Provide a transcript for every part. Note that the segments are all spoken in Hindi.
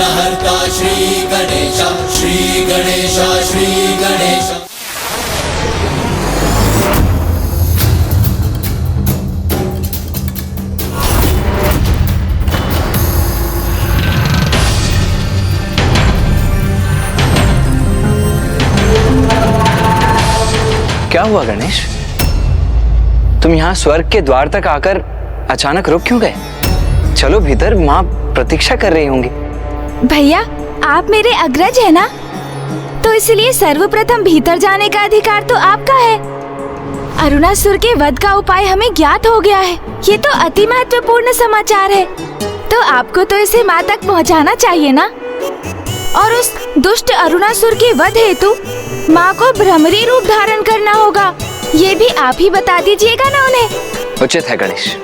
विघ्नहर्ता श्री गणेश, श्री गणेश, श्री गणेश। क्या हुआ गणेश? तुम यहाँ स्वर्ग के द्वार तक आकर अचानक रुक क्यों गए? चलो भीतर, माँ प्रतीक्षा कर रही होंगी। भैया, आप मेरे अग्रज है ना, तो इसलिए सर्वप्रथम भीतर जाने का अधिकार तो आपका है। अरुणासुर के वध का उपाय हमें ज्ञात हो गया है। ये तो अति महत्वपूर्ण समाचार है, तो आपको तो इसे माँ तक पहुँचाना चाहिए ना। और उस दुष्ट अरुणासुर के वध हेतु माँ को भ्रमरी रूप धारण करना होगा, ये भी आप ही बता दीजिएगा ना उन्हें। उचित है गणेश,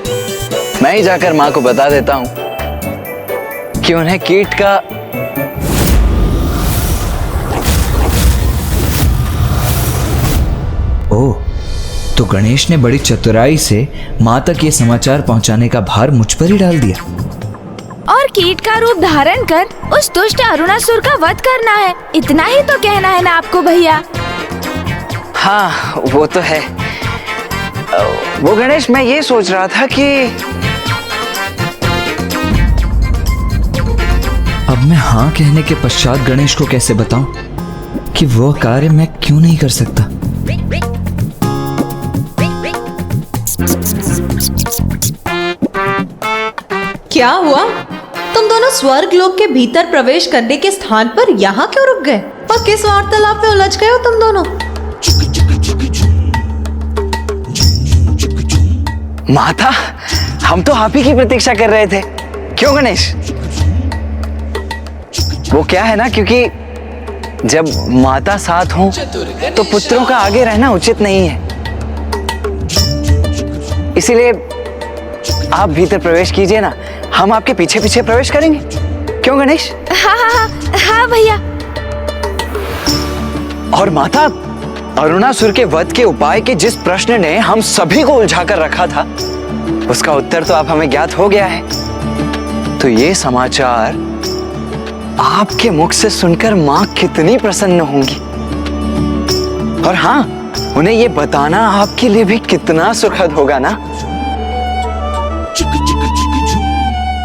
मैं ही जाकर माँ को बता देता हूँ कि उन्हें कीट का ओह, तो गणेश ने बड़ी चतुराई से माँ तक ये समाचार पहुँचाने का भार मुझ पर ही डाल दिया। और कीट का रूप धारण कर उस दुष्ट अरुणासुर का वध करना है, इतना ही तो कहना है ना आपको भैया। हाँ, वो तो है। वो गणेश, मैं ये सोच रहा था कि अब मैं हाँ कहने के पश्चात गणेश को कैसे बताऊं कि वो कार्य मैं क्यों नहीं कर सकता। क्या हुआ? तुम दोनों स्वर्ग लोक के भीतर प्रवेश करने के स्थान पर यहाँ क्यों रुक गए और किस वार्तालाप में उलझ गए हो तुम दोनों? माता, हम तो आप ही की प्रतीक्षा कर रहे थे। क्यों गणेश? वो क्या है ना, क्योंकि जब माता साथ हो तो पुत्रों का आगे रहना उचित नहीं है, इसीलिए आप भीतर प्रवेश कीजिए ना, हम आपके पीछे पीछे प्रवेश करेंगे। क्यों गणेश? हाँ हाँ हाँ हाँ भैया। और माता, अरुणासुर के वध के उपाय के जिस प्रश्न ने हम सभी को उलझा कर रखा था, उसका उत्तर तो आप हमें ज्ञात हो गया है। तो ये समाचार आपके मुख से सुनकर माँ कितनी प्रसन्न होंगी। और हाँ, उन्हें ये बताना आपके लिए भी कितना सुखद होगा ना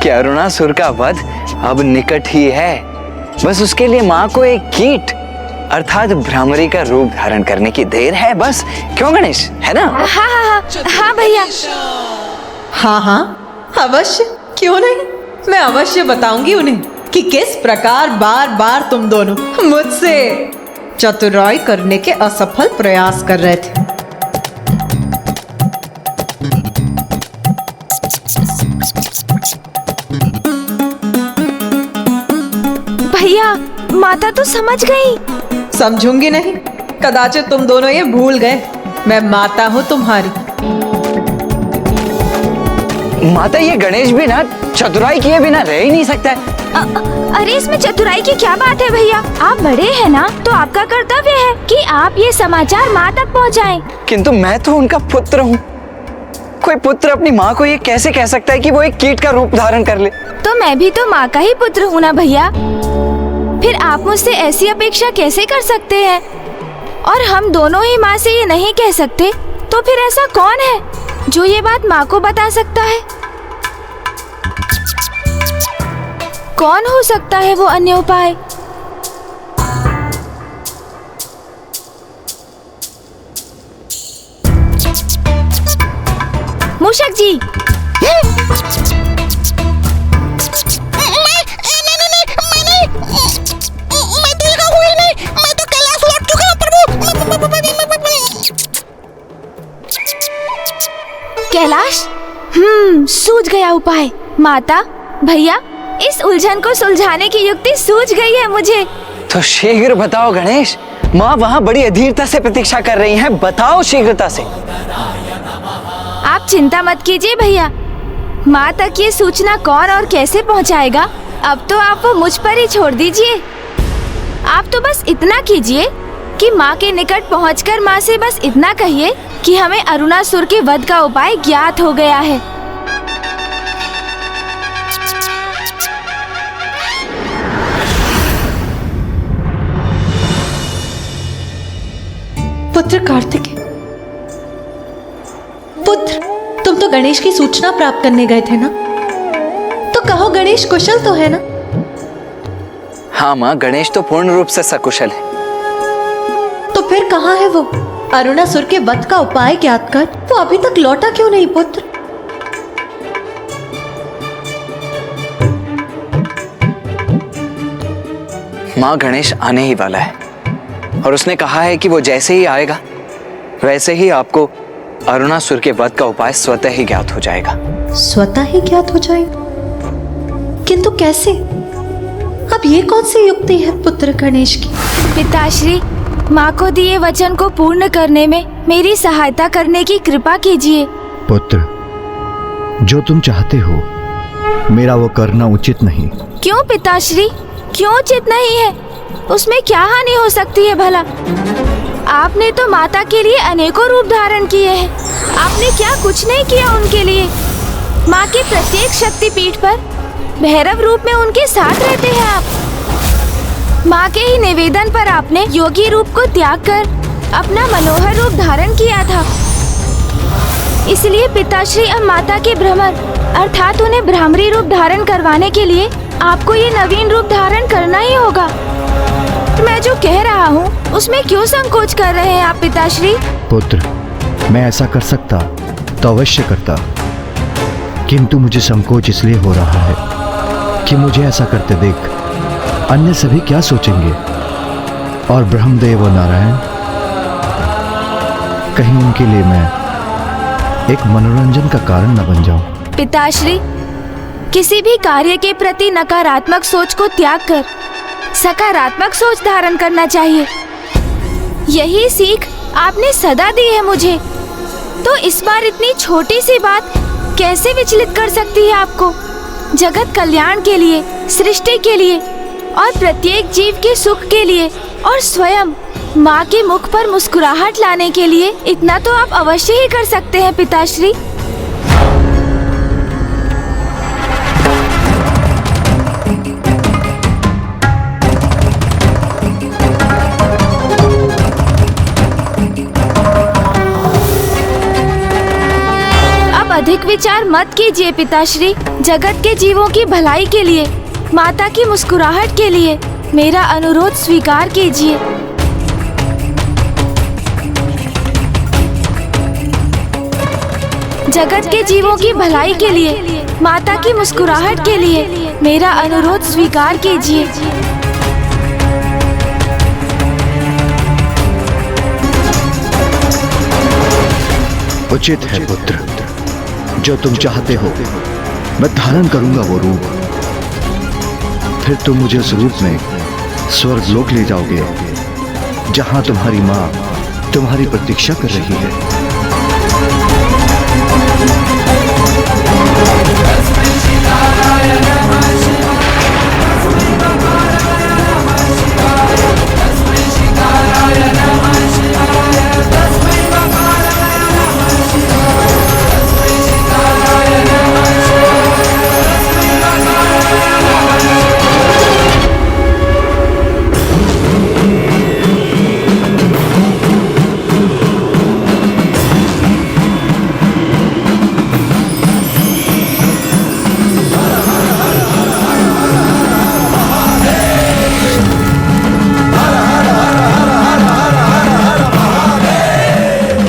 कि अरुणासुर का वध अब निकट ही है। बस उसके लिए माँ को एक कीट अर्थात भ्रामरी का रूप धारण करने की देर है बस। क्यों गणेश, है ना? हाँ हाँ हाँ हाँ भैया। हाँ हाँ अवश्य, क्यों नहीं। मैं अवश्य बताऊंगी उन्हें कि किस प्रकार बार बार तुम दोनों मुझसे चतुराई करने के असफल प्रयास कर रहे थे। भैया, माता तो समझ गई। समझूंगी नहीं, कदाचित तुम दोनों ये भूल गए मैं माता हूँ तुम्हारी। माता, ये गणेश भी ना चतुराई किए बिना रह ही नहीं सकता है। अरे इसमें चतुराई की क्या बात है भैया, आप बड़े हैं ना, तो आपका कर्तव्य है कि आप ये समाचार माँ तक पहुँचाएं। किंतु मैं तो उनका पुत्र हूँ। कोई पुत्र अपनी माँ को ये कैसे कह सकता है कि वो एक कीट का रूप धारण कर ले? तो मैं भी तो माँ का ही पुत्र हूँ ना भैया, फिर आप मुझसे ऐसी अपेक्षा कैसे कर सकते हैं? और हम दोनों ही माँ से ये नहीं कह सकते, तो फिर ऐसा कौन है जो ये बात माँ को बता सकता है? कौन हो सकता है वो अन्य उपाय? मूषक जी। कैलाश, सूझ गया उपाय। माता, भैया, इस उलझन को सुलझाने की युक्ति सूझ गई है मुझे। तो शीघ्र बताओ गणेश, माँ वहाँ बड़ी अधीरता से प्रतीक्षा कर रही हैं, बताओ शीघ्रता से। आप चिंता मत कीजिए भैया, माँ तक ये सूचना कौन और कैसे पहुँचाएगा, अब तो आप वो मुझ पर ही छोड़ दीजिए। आप तो बस इतना कीजिए कि माँ के निकट पहुँचकर माँ से बस इतना कहिए कि हमें अरुणासुर के वध का उपाय ज्ञात हो गया है। पुत्र कार्तिकेय, पुत्र, तुम तो गणेश की सूचना प्राप्त करने गए थे ना? तो कहो गणेश कुशल तो है ना? हाँ माँ, गणेश तो पूर्ण रूप से सकुशल है। तो फिर कहाँ है वो? अरुणासुर के वध का उपाय ज्ञात कर वो अभी तक लौटा क्यों नहीं पुत्र? माँ, गणेश आने ही वाला है और उसने कहा है कि वो जैसे ही आएगा वैसे ही आपको अरुणासुर के वध का उपाय स्वतः ही ज्ञात हो जाएगा। स्वतः ही ज्ञात हो जाएगा? किंतु कैसे? अब ये कौन सी युक्ति है पुत्र गणेश की? पिताश्री, माँ को दिए वचन को पूर्ण करने में मेरी सहायता करने की कृपा कीजिए। पुत्र, जो तुम चाहते हो मेरा वो करना उचित नहीं। क्यों पिताश्री, क्यों उचित नहीं है? उसमें क्या हानि हो सकती है भला? आपने तो माता के लिए अनेकों रूप धारण किए हैं। आपने क्या कुछ नहीं किया उनके लिए? माँ के प्रत्येक शक्तिपीठ पर भैरव रूप में उनके साथ रहते हैं आप। माँ के ही निवेदन पर आपने योगी रूप को त्याग कर अपना मनोहर रूप धारण किया था। इसलिए पिताश्री, अब माता के भ्रमर अर्थात उन्हें भ्रामरी रूप धारण करवाने के लिए आपको ये नवीन रूप धारण करना ही होगा। मैं जो कह रहा हूँ उसमें क्यों संकोच कर रहे हैं आप पिताश्री? पुत्र, मैं ऐसा कर सकता तो अवश्य करता, किंतु मुझे संकोच इसलिए हो रहा है कि मुझे ऐसा करते देख अन्य सभी क्या सोचेंगे, और ब्रह्मदेव और नारायण, कहीं उनके लिए मैं एक मनोरंजन का कारण न बन जाऊं। पिताश्री, किसी भी कार्य के प्रति नकारात्मक सोच को त्याग कर सकारात्मक सोच धारण करना चाहिए। यही सीख आपने सदा दी है मुझे, तो इस बार इतनी छोटी सी बात कैसे विचलित कर सकती है आपको? जगत कल्याण के लिए, सृष्टि के लिए और प्रत्येक जीव के सुख के लिए और स्वयं माँ के मुख पर मुस्कुराहट लाने के लिए इतना तो आप अवश्य ही कर सकते हैं पिताश्री। अधिक विचार मत कीजिए पिताश्री। जगत के जीवों की भलाई के लिए, माता की मुस्कुराहट के लिए मेरा अनुरोध स्वीकार कीजिए। जगत के जीवों की भलाई के लिए, माता की मुस्कुराहट के लिए मेरा अनुरोध स्वीकार कीजिए। उचित है पुत्र, जो तुम चाहते हो मैं धारण करूंगा वो रूप। फिर तुम मुझे उस रूप में स्वर्ग लोक ले जाओगे, जहां तुम्हारी माँ तुम्हारी प्रतीक्षा कर रही है।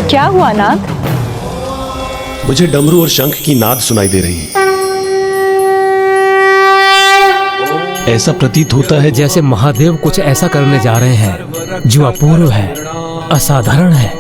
क्या हुआ नाथ? मुझे डमरू और शंख की नाद सुनाई दे रही है। ऐसा प्रतीत होता है जैसे महादेव कुछ ऐसा करने जा रहे हैं जो अपूर्व है, असाधारण है।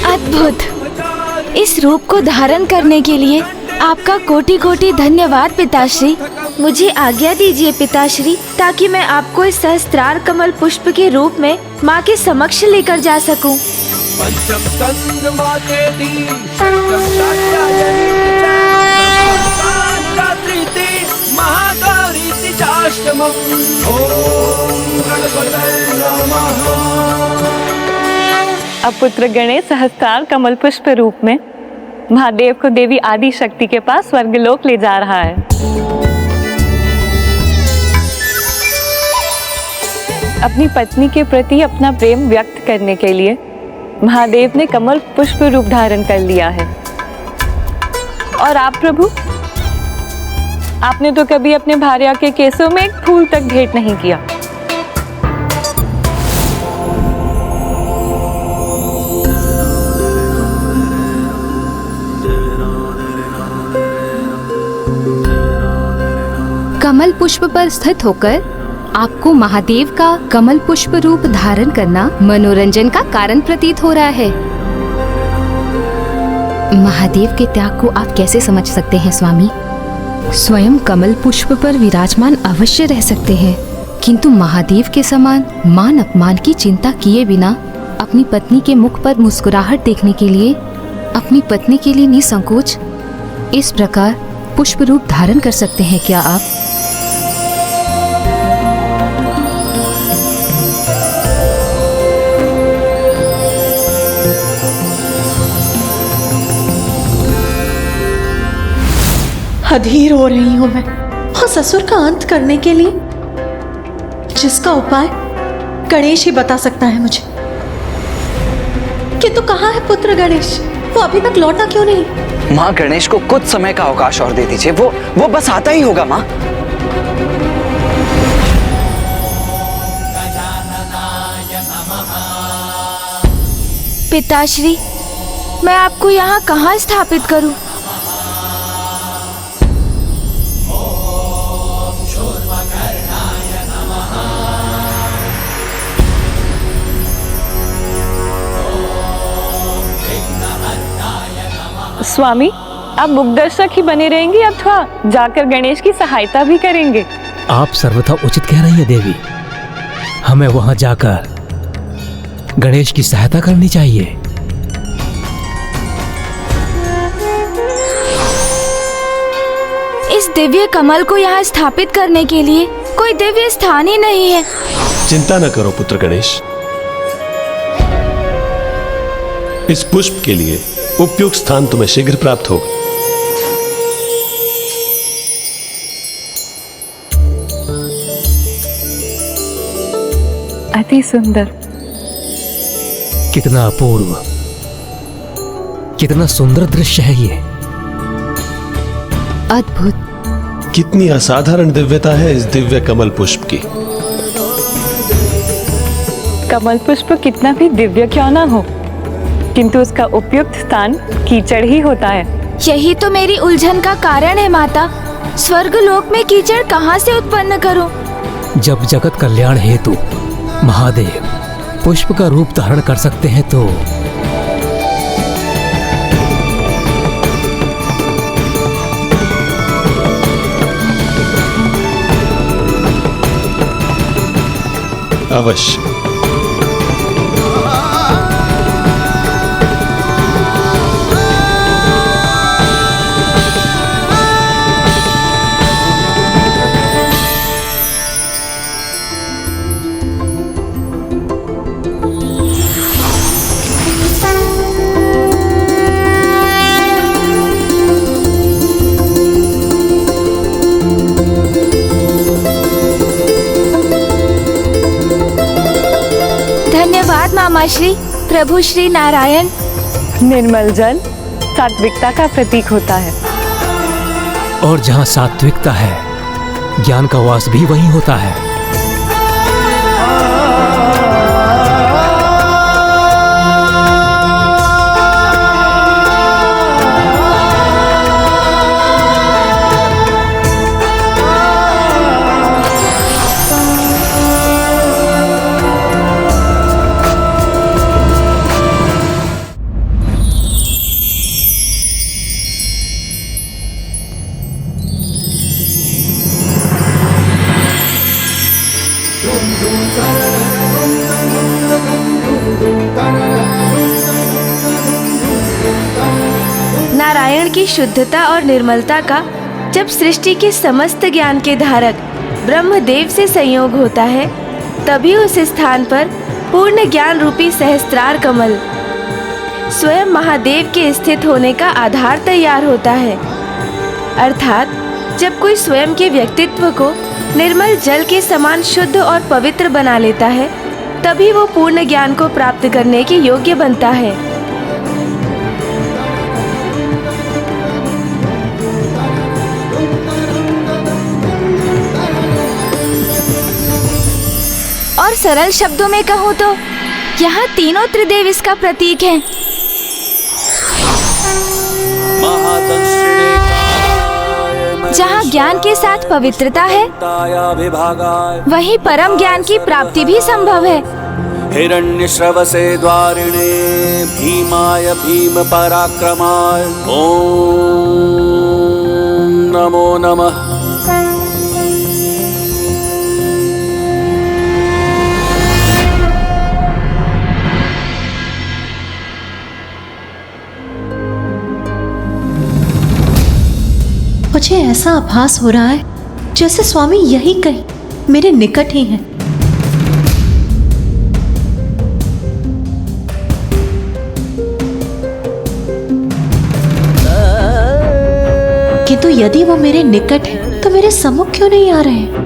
अद्भुत! इस रूप को धारण करने के लिए आपका कोटि कोटि धन्यवाद पिताश्री। मुझे आज्ञा दीजिए पिताश्री, ताकि मैं आपको इस सहस्त्रार कमल पुष्प के रूप में माँ के समक्ष लेकर जा सकूं। अब पुत्र गणेश सहस्त्रार कमल पुष्प रूप में महादेव को देवी आदि शक्ति के पास स्वर्गलोक ले जा रहा है। अपनी पत्नी के प्रति अपना प्रेम व्यक्त करने के लिए महादेव ने कमल पुष्प रूप धारण कर लिया है। और आप प्रभु, आपने तो कभी अपने भार्या के केसों में एक फूल तक भेंट नहीं किया। कमल पुष्प पर स्थित होकर आपको महादेव का कमल पुष्प रूप धारण करना मनोरंजन का कारण प्रतीत हो रहा है। महादेव के त्याग को आप कैसे समझ सकते हैं स्वामी? स्वयं कमल पुष्प पर विराजमान अवश्य रह सकते हैं, किंतु महादेव के समान मान अपमान की चिंता किए बिना अपनी पत्नी के मुख पर मुस्कुराहट देखने के लिए अपनी पत्नी के लिए निसंकोच इस प्रकार पुष्प रूप धारण कर सकते हैं क्या आप? अधीर हो रही हूं मैं उस असुर का अंत करने के लिए, जिसका उपाय गणेश ही बता सकता है मुझे। किंतु कहाँ है पुत्र गणेश? वो अभी तक लौटा क्यों नहीं? माँ, गणेश को कुछ समय का अवकाश और दे दीजिए, वो बस आता ही होगा माँ। पिताश्री, मैं आपको यहाँ कहाँ स्थापित करूं? स्वामी, आप मुखदर्शक ही बने रहेंगे अथवा जाकर गणेश की सहायता भी करेंगे? आप सर्वथा उचित कह रही है देवी। हमें वहां जाकर गणेश की सहायता करनी चाहिए। इस दिव्य कमल को यहाँ स्थापित करने के लिए कोई दिव्य स्थान ही नहीं है। चिंता न करो पुत्र गणेश, इस पुष्प के लिए उपयुक्त स्थान तुम्हें शीघ्र प्राप्त होगा। अति सुंदर, कितना अपूर्व, कितना सुंदर दृश्य है ये। अद्भुत। कितनी असाधारण दिव्यता है इस दिव्य कमल पुष्प की। कमल पुष्प कितना भी दिव्य क्यों ना हो, किंतु उसका उपयुक्त स्थान कीचड़ ही होता है। यही तो मेरी उलझन का कारण है माता। स्वर्गलोक में कीचड़ कहाँ से उत्पन्न करूं? जब जगत कल्याण हेतु महादेव पुष्प का रूप धारण कर सकते हैं तो अवश्य। धन्यवाद मामा श्री, प्रभु श्री नारायण। निर्मल जल सात्विकता का प्रतीक होता है, और जहाँ सात्विकता है, ज्ञान का वास भी वहीं होता है। नारायण की शुद्धता और निर्मलता का जब सृष्टि के समस्त ज्ञान के धारक ब्रह्मदेव से संयोग होता है, तभी उस स्थान पर पूर्ण ज्ञान रूपी सहस्त्रार कमल स्वयं महादेव के स्थित होने का आधार तैयार होता है। अर्थात जब कोई स्वयं के व्यक्तित्व को निर्मल जल के समान शुद्ध और पवित्र बना लेता है, तभी वो पूर्ण ज्ञान को प्राप्त करने के योग्य बनता है। और सरल शब्दों में कहूँ तो यहाँ तीनों त्रिदेव इसका प्रतीक हैं। जहाँ ज्ञान के साथ पवित्रता है, वहीं परम ज्ञान की प्राप्ति भी संभव है। हिरण्यश्रवसे द्वारिणे भीमाय भीम पराक्रमाय ओम नमो नमः। मुझे ऐसा आभास हो रहा है जैसे स्वामी यही कहीं मेरे निकट ही हैं। किंतु यदि वो मेरे निकट है तो मेरे सम्मुख क्यों नहीं आ रहे हैं?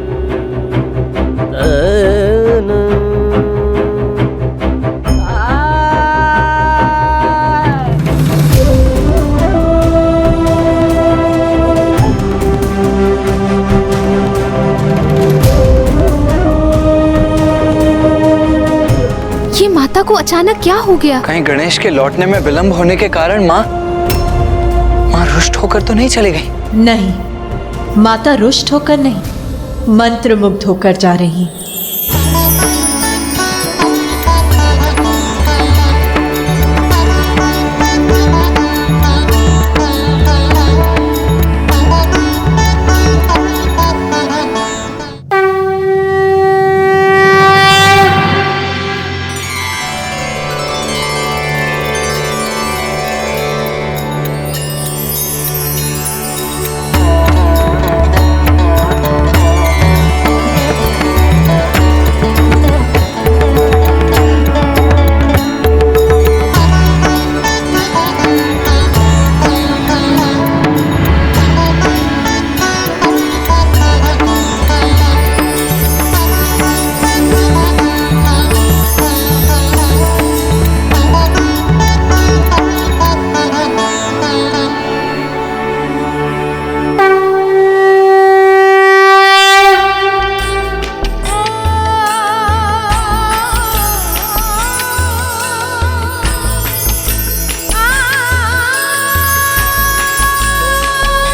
माता को अचानक क्या हो गया? कहीं गणेश के लौटने में विलंब होने के कारण माँ रुष्ट होकर तो नहीं चली गई? नहीं, माता रुष्ट होकर नहीं, मंत्रमुग्ध होकर जा रही।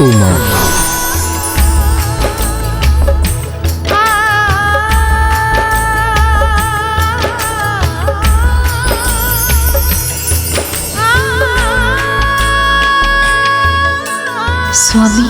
उमा स्वामी,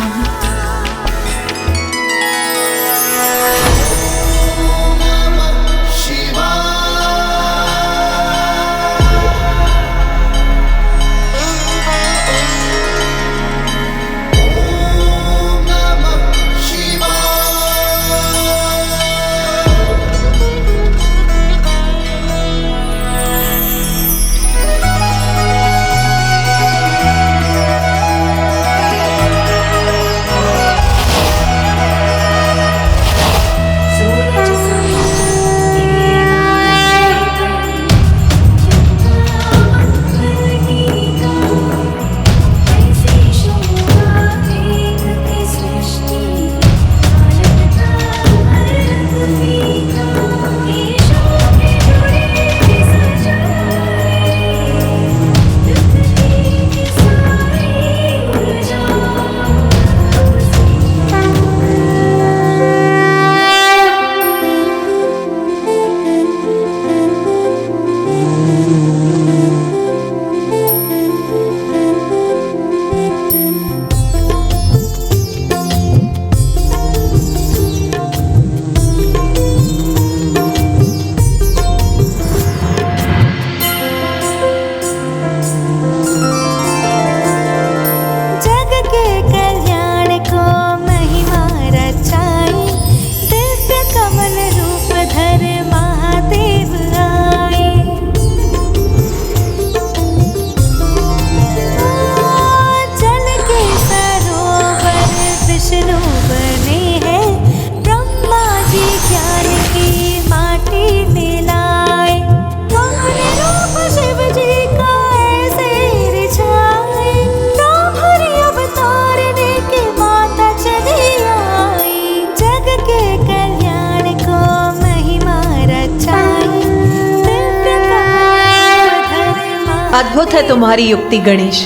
अद्भुत है तुम्हारी युक्ति गणेश।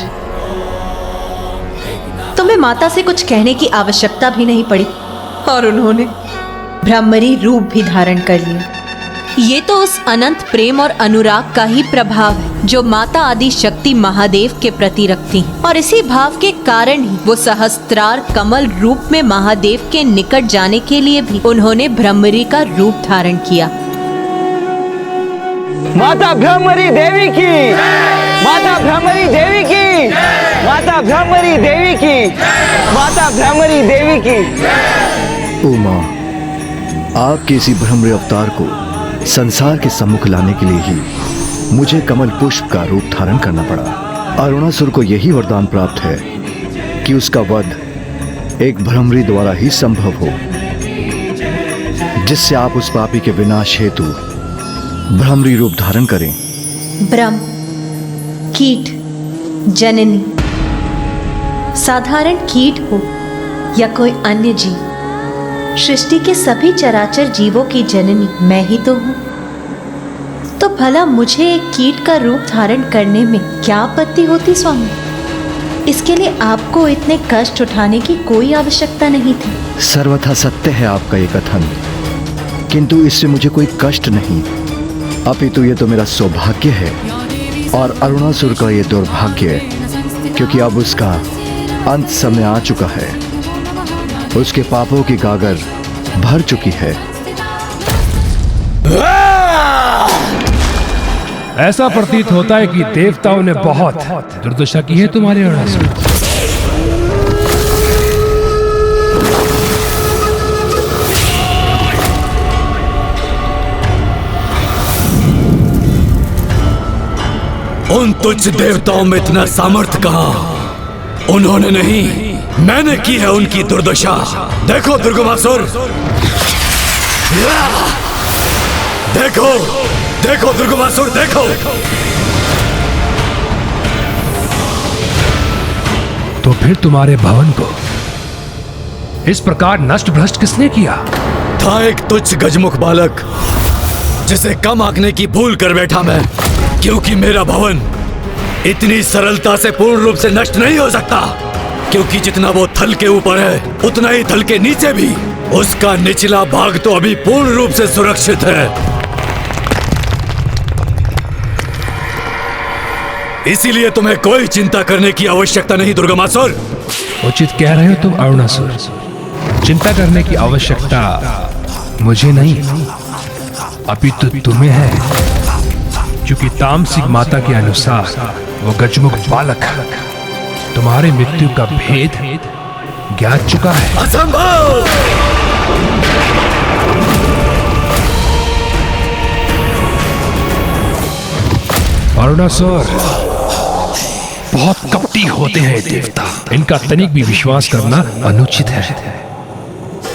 तुम्हें माता से कुछ कहने की आवश्यकता भी नहीं पड़ी और उन्होंने ब्रह्मरी रूप भी धारण कर लिया। ये तो उस अनंत प्रेम और अनुराग का ही प्रभाव है जो माता आदि शक्ति महादेव के प्रति रखती हैं। और इसी भाव के कारण ही वो सहस्त्रार कमल रूप में महादेव के निकट जाने के लिए भी उन्होंने ब्रह्मरी का रूप धारण किया। माता ब्रह्मरी देवी की, माता ब्रह्मरी देवी की, माता ब्रह्मरी देवी की, माता ब्रह्मरी देवी की। उमा, आपके इसी ब्रह्मरी अवतार को संसार के सम्मुख लाने के लिए ही मुझे कमल पुष्प का रूप धारण करना पड़ा। अरुणासुर को यही वरदान प्राप्त है कि उसका वध एक भ्रमरी द्वारा ही संभव हो, जिससे आप उस पापी के विनाश हेतु भ्रमरी रूप धारण करें। ब्रह्म, कीट, जननी, साधारण कीट हो या कोई अन्य जीव, सृष्टि के सभी चराचर जीवों की जननी मैं ही तो हूं। तो भला मुझे एक कीट का रूप धारण करने में क्या आपत्ति होती स्वामी? इसके लिए आपको इतने कष्ट उठाने की कोई आवश्यकता नहीं थी। सर्वथा सत्य है आपका ये कथन, किंतु इससे मुझे कोई कष्ट नहीं, अपितु ये तो मेरा सौभाग्य है और अरुणासुर का ये दुर्भाग्य, क्योंकि अब उसका अंत समय आ चुका है। उसके पापों की गागर भर चुकी है। ऐसा प्रतीत होता है कि देवताओं ने बहुत दुर्दशा की है तुम्हारे अरुणासुर। उन तुच्छ देवताओं में इतना सामर्थ्य कहां? उन्होंने नहीं, मैंने की है उनकी दुर्दशा। देखो दुर्गमासुर, देखो देखो दुर्गमासुर, देखो। तो फिर तुम्हारे भवन को इस प्रकार नष्ट भ्रष्ट किसने किया? था एक तुच्छ गजमुख बालक जिसे कम आंकने की भूल कर बैठा मैं, क्योंकि मेरा भवन इतनी सरलता से पूर्ण रूप से नष्ट नहीं हो सकता, क्योंकि जितना वो थल के ऊपर है उतना ही थल के नीचे भी उसका निचला भाग तो अभी पूर्ण रूप से सुरक्षित है। इसीलिए तुम्हें कोई चिंता करने की आवश्यकता नहीं दुर्गमासुर। उचित कह रहे हो तुम अरुणासुर, चिंता करने की आवश्यकता मुझे नहीं अपितु तुम्हें है, क्योंकि तामसिक माता के अनुसार वो गजमुख बालक तुम्हारे मृत्यु का भेद ज्ञात चुका है। असंभव! अरुणासुर, बहुत कपटी होते हैं देवता, इनका तनिक भी विश्वास करना अनुचित है।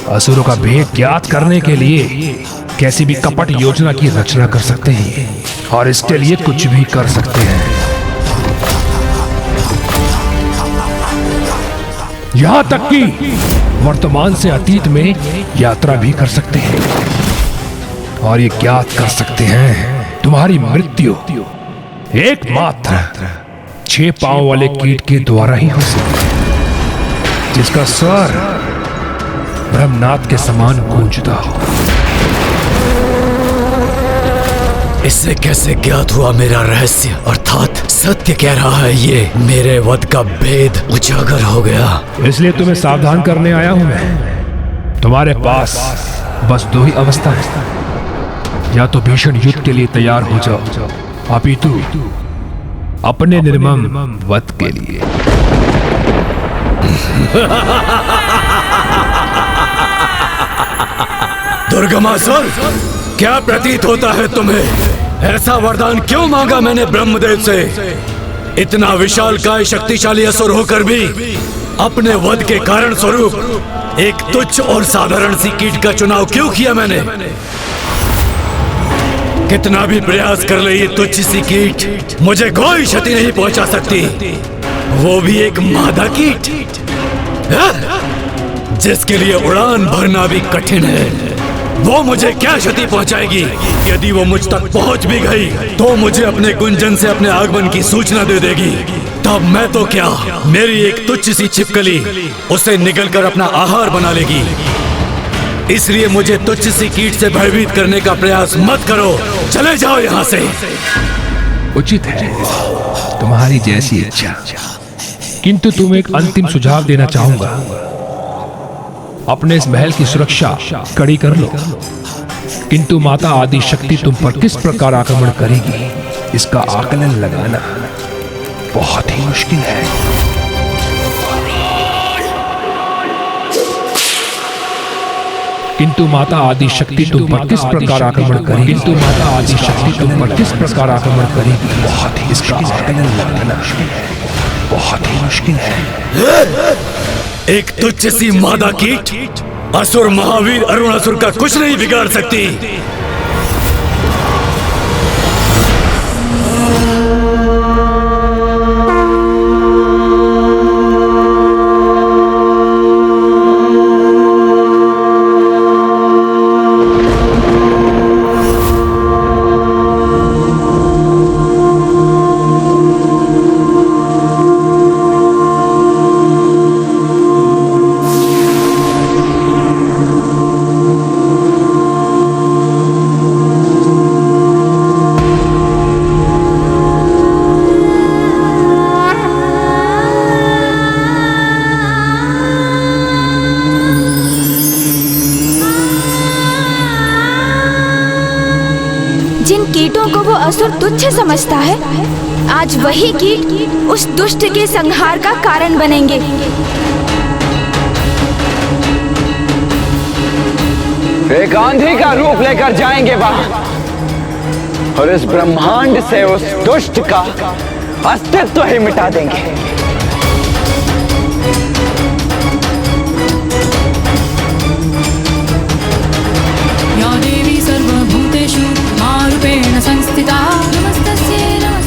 असुरों का भेद ज्ञात करने के लिए कैसी भी कपट योजना की रचना कर सकते हैं और इसके लिए कुछ भी कर सकते हैं। यहां तक कि वर्तमान से अतीत में यात्रा भी कर सकते हैं और ये ज्ञात कर सकते हैं तुम्हारी मृत्यु एकमात्र 6 पांव वाले कीट के द्वारा ही हो सकती है, जिसका स्वर ब्रह्मनाद के समान गूंजता हो। इससे कैसे ज्ञात हुआ मेरा रहस्य, अर्थात सत्य कह रहा है ये, मेरे वध का भेद उजागर हो गया। इसलिए तुम्हें सावधान करने आया हूं मैं। तुम्हारे पास बस 2 ही अवस्था है, या तो भीषण युद्ध के लिए तैयार हो जाओ, अपितु अपने निर्मम वध के लिए। दुर्गमासुर, क्या प्रतीत होता है तुम्हें? ऐसा वरदान क्यों मांगा मैंने ब्रह्मदेव से? इतना विशालकाय शक्तिशाली असुर होकर भी अपने वध के कारण स्वरूप एक तुच्छ और साधारण सी कीट का चुनाव क्यों किया मैंने? कितना भी प्रयास कर ले ये तुच्छ सी कीट मुझे कोई क्षति नहीं पहुंचा सकती, वो भी एक मादा कीट जिसके लिए उड़ान भरना भी कठिन है। वो मुझे क्या क्षति पहुंचाएगी? यदि वो मुझ तक पहुंच भी गई तो मुझे अपने गुंजन से अपने आगमन की सूचना दे देगी। तब मैं तो क्या, मेरी एक तुच्छ सी छिपकली उसे निगलकर अपना आहार बना लेगी। इसलिए मुझे तुच्छ सी कीट से भयभीत करने का प्रयास मत करो। चले जाओ यहाँ से। उचित है, तुम्हारी जैसी इच्छा। किंतु तुम एक अंतिम सुझाव देना चाहूंगा। अपने इस महल की सुरक्षा कड़ी कर लो, किंतु माता आदि शक्ति तुम पर किस प्रकार आक्रमण करेगी इसका आकलन लगाना बहुत ही मुश्किल है। किंतु माता आदि शक्ति तुम पर किस प्रकार आक्रमण करेगी, किंतु माता आदि शक्ति तुम पर किस प्रकार आक्रमण करेगी बहुत ही, इसका आकलन लगाना बहुत ही मुश्किल है। एक तुच्छ सी मादा कीट असुर महावीर अरुणासुर का कुछ नहीं बिगाड़ सकती। जिन कीटों को वो असुर तुच्छ समझता है, आज वही कीट उस दुष्ट के संहार का कारण बनेंगे। एक आंधी का रूप लेकर जाएंगे वहां और इस ब्रह्मांड से उस दुष्ट का अस्तित्व ही मिटा देंगे।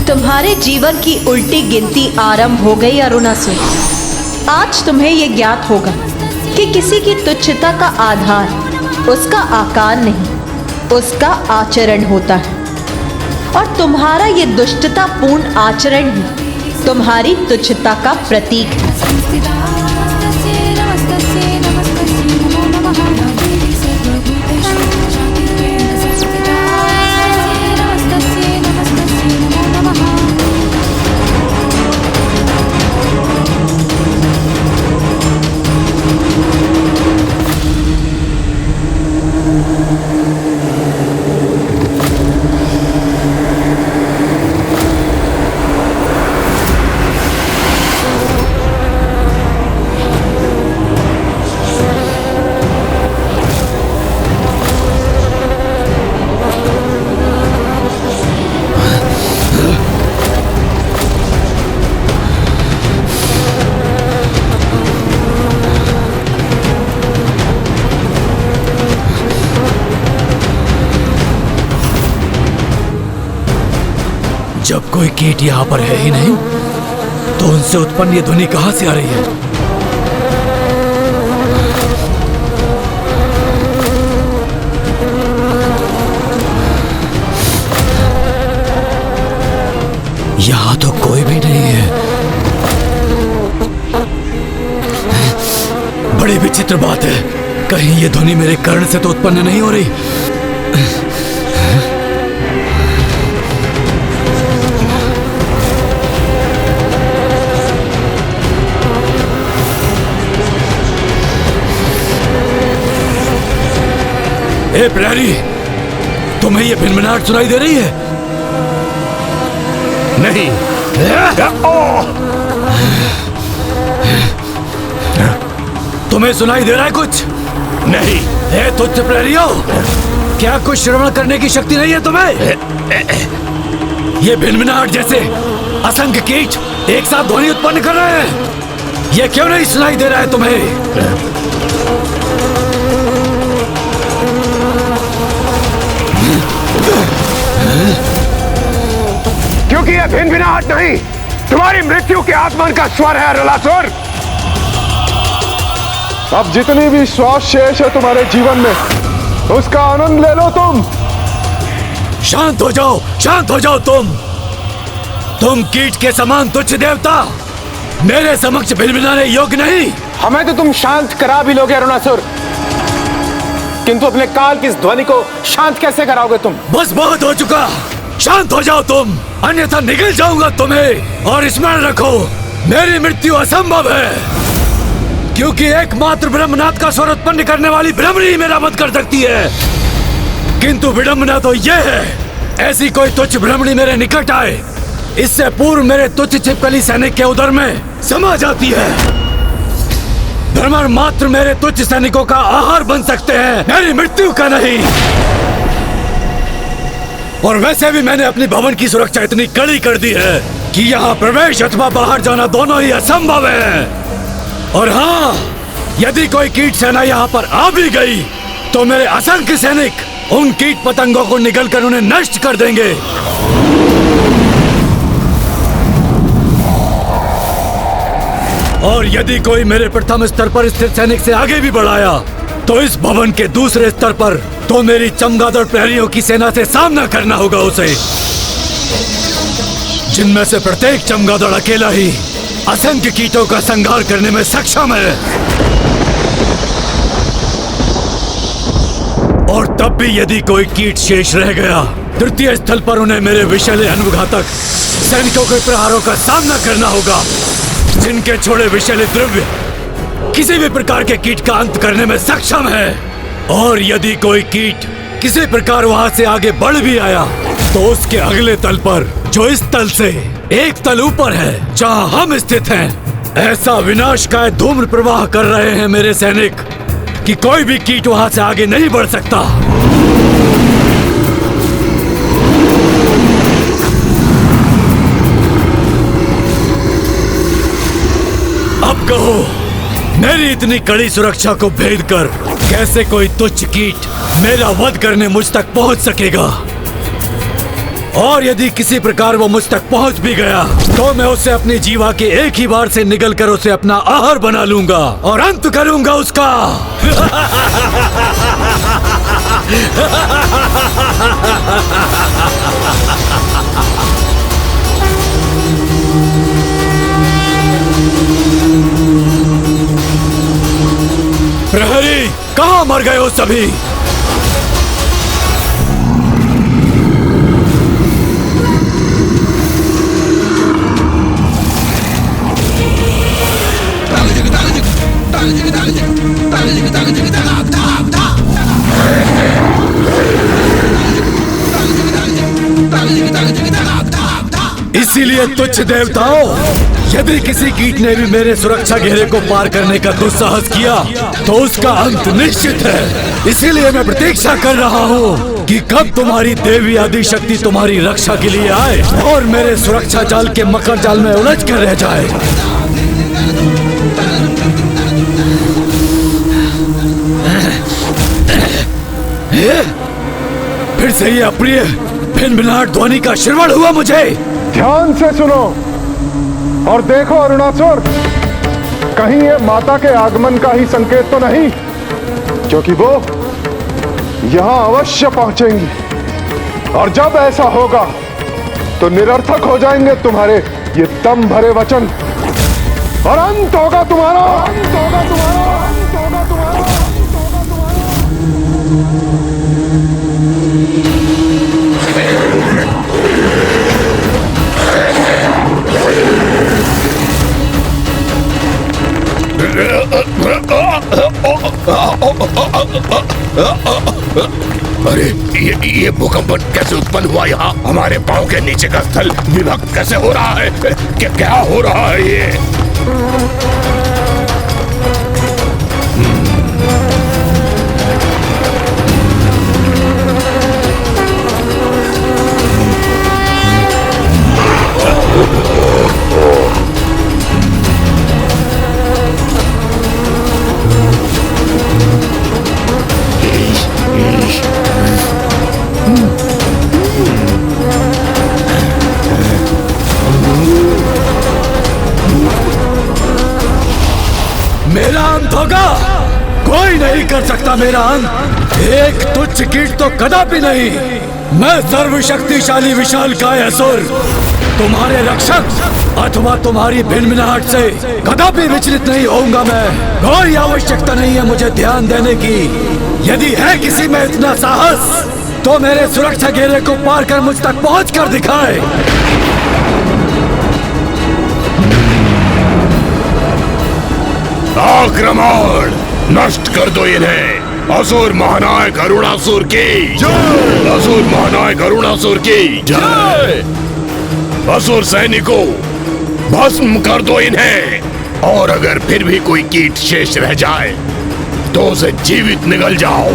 तुम्हारे जीवन की उल्टी गिनती आरंभ हो गई अरुणासुर। आज तुम्हें यह ज्ञात होगा कि किसी की तुच्छता का आधार उसका आकार नहीं, उसका आचरण होता है। और तुम्हारा ये दुष्टतापूर्ण आचरण ही तुम्हारी तुच्छता का प्रतीक है। जब कोई कीट यहाँ पर है ही नहीं तो उनसे उत्पन्न ये ध्वनि कहाँ से आ रही है? यहाँ तो कोई भी नहीं है। बड़ी विचित्र बात है, कहीं ये ध्वनि मेरे कर्ण से तो उत्पन्न नहीं हो रही। ए प्रहरी, तुम्हें ये भिनभिनाहट सुनाई दे रही है? नहीं। तुम्हें सुनाई दे रहा है कुछ? नहीं। ए तुच्छ प्रहरियों, क्या कुछ श्रवण करने की शक्ति नहीं है तुम्हें? ये भिनभिनाहट जैसे असंख्य कीट एक साथ ध्वनि उत्पन्न कर रहे हैं, ये क्यों नहीं सुनाई दे रहा है तुम्हें? क्योंकि यह भिनभिनाहट नहीं, तुम्हारी मृत्यु के आगमन का स्वर है अरुणासुर। अब जितनी भी श्वास शेष है तुम्हारे जीवन में, उसका आनंद ले लो तुम। शांत हो जाओ, शांत हो जाओ तुम कीट के समान तुच्छ देवता, मेरे समक्ष भिनभिनाने योग्य नहीं। हमें तो तुम शांत करा भी लोगे अरुणासुर, किंतु अपने काल की इस ध्वनि को शांत कैसे कराओगे तुम? बस बहुत हो चुका, शांत हो जाओ तुम, अन्यथा निगल जाऊंगा तुम्हें। और स्मरण रखो, मेरी मृत्यु असंभव है, क्योंकि एकमात्र ब्रह्मनाथ का स्वर उत्पन्न करने वाली ब्रह्मणी ही मेरा वध कर सकती है। किंतु विडंबना तो यह है, ऐसी कोई तुच्छ ब्रह्मणी मेरे निकट आए, इससे पूर्व मेरे तुच्छ छिपकली सैनिक के उदर में समा जाती है। भ्रमर मात्र मेरे तुच्छ सैनिकों का आहार बन सकते हैं, मेरी मृत्यु का नहीं। और वैसे भी मैंने अपनी भवन की सुरक्षा इतनी कड़ी कर दी है कि यहाँ प्रवेश अथवा बाहर जाना दोनों ही असंभव है। और हाँ, यदि कोई कीट सेना यहाँ पर आ भी गई तो मेरे असंख्य सैनिक उन कीट पतंगों को निगलकर उन्हें नष्ट कर देंगे। और यदि कोई मेरे प्रथम स्तर पर स्थित सैनिक से आगे भी बढ़ाया तो इस भवन के दूसरे स्तर पर तो मेरी चमगादड़ प्रहरियों की सेना से सामना करना होगा उसे, जिनमें से प्रत्येक चमगादड़ अकेला ही असंख्य कीटों का संहार करने में सक्षम है। और तब भी यदि कोई कीट शेष रह गया, तृतीय स्थल पर उन्हें मेरे विषैले अनुघातक सैनिकों के प्रहारों का सामना करना होगा, जिनके छोड़े विषैले द्रव्य किसी भी प्रकार के कीट का अंत करने में सक्षम है। और यदि कोई कीट किसी प्रकार वहां से आगे बढ़ भी आया तो उसके अगले तल पर, जो इस तल से एक तल ऊपर है जहां हम स्थित हैं, ऐसा विनाशकारी धूम्र प्रवाह कर रहे हैं मेरे सैनिक कि कोई भी कीट वहां से आगे नहीं बढ़ सकता। अब कहो, मेरी इतनी कड़ी सुरक्षा को भेद कर कैसे कोई तुच्छ कीट मेरा वध करने मुझ तक पहुंच सकेगा? और यदि किसी प्रकार वो मुझ तक पहुंच भी गया तो मैं उसे अपनी जीवा के एक ही बार से निगल कर उसे अपना आहार बना लूंगा और अंत करूंगा उसका। प्रहरी, कहाँ मर गए हो सभी? इसीलिए तुच्छ देवताओं, यदि किसी कीट ने भी मेरे सुरक्षा घेरे को पार करने का दुस्साहस किया तो उसका अंत निश्चित है। इसीलिए मैं प्रतीक्षा कर रहा हूँ कि कब तुम्हारी देवी आदि शक्ति तुम्हारी रक्षा के लिए आए और मेरे सुरक्षा जाल के मकर जाल में उलझ कर रह जाए। फिर से ये अप्रिय भिनभिनाट ध्वनि का श्रवण हुआ मुझे। ध्यान से सुनो और देखो अरुणासुर, कहीं ये माता के आगमन का ही संकेत तो नहीं, क्योंकि वो यहां अवश्य पहुंचेंगी और जब ऐसा होगा तो निरर्थक हो जाएंगे तुम्हारे ये दम भरे वचन और अंत होगा तुम्हारा, अंत होगा तुम्हारा, अंत होगा तुम्हारा। अरे ये भूकंप कैसे उत्पन्न हुआ? यहाँ हमारे पाँव के नीचे का स्थल विभक्त कैसे हो रहा है? क्या हो रहा है ये? मेरा अंत होगा कोई नहीं कर सकता मेरा अंत। एक तुच्छ कीट तो कदापि नहीं। मैं सर्वशक्तिशाली विशालकाय असुर, तुम्हारे रक्षक अथवा तुम्हारी भिनभिनाहट से कदापि विचलित नहीं होऊंगा मैं। कोई आवश्यकता नहीं है मुझे ध्यान देने की। यदि है किसी में इतना साहस तो मेरे सुरक्षा घेरे को पार कर मुझ तक पहुंच कर दिखाए। आक्रमण! नष्ट कर दो इन्हें। असुर महानायक अरुणासुर की जय! असुर महानायक अरुणासुर की जय! असुर सैनिकों, भस्म कर दो इन्हें। और अगर फिर भी कोई कीट शेष रह जाए तो उसे जीवित निगल जाओ।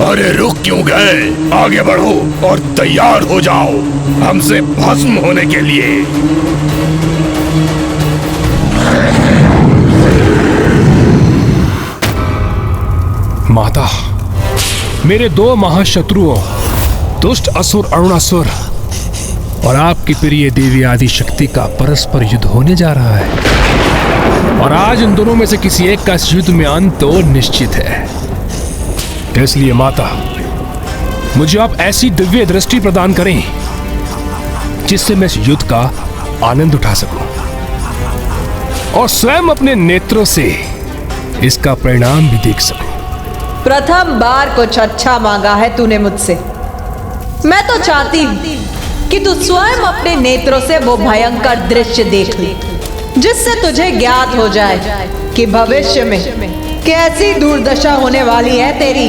अरे रुक क्यों गए? आगे बढ़ो और तैयार हो जाओ हमसे भस्म होने के लिए। माता, मेरे दो महाशत्रुओं दुष्ट असुर अरुणासुर और आपकी प्रिय देवी आदि शक्ति का परस्पर युद्ध होने जा रहा है। और आज इन दोनों में से किसी एक का इस युद्ध में अंत तो निश्चित है। इसलिए माता, मुझे आप ऐसी दिव्य दृष्टि प्रदान करें जिससे मैं इस युद्ध का आनंद उठा सकूं और स्वयं अपने नेत्रों से इसका परिणाम भी देख सकूं। प्रथम बार कुछ अच्छा मांगा है तूने मुझसे। मैं तो चाहती हूँ कि तू स्वयं अपने नेत्रों से वो भयंकर दृश्य देख ले, जिससे तुझे ज्ञात हो जाए कि भविष्य में कैसी दुर्दशा होने वाली है तेरी।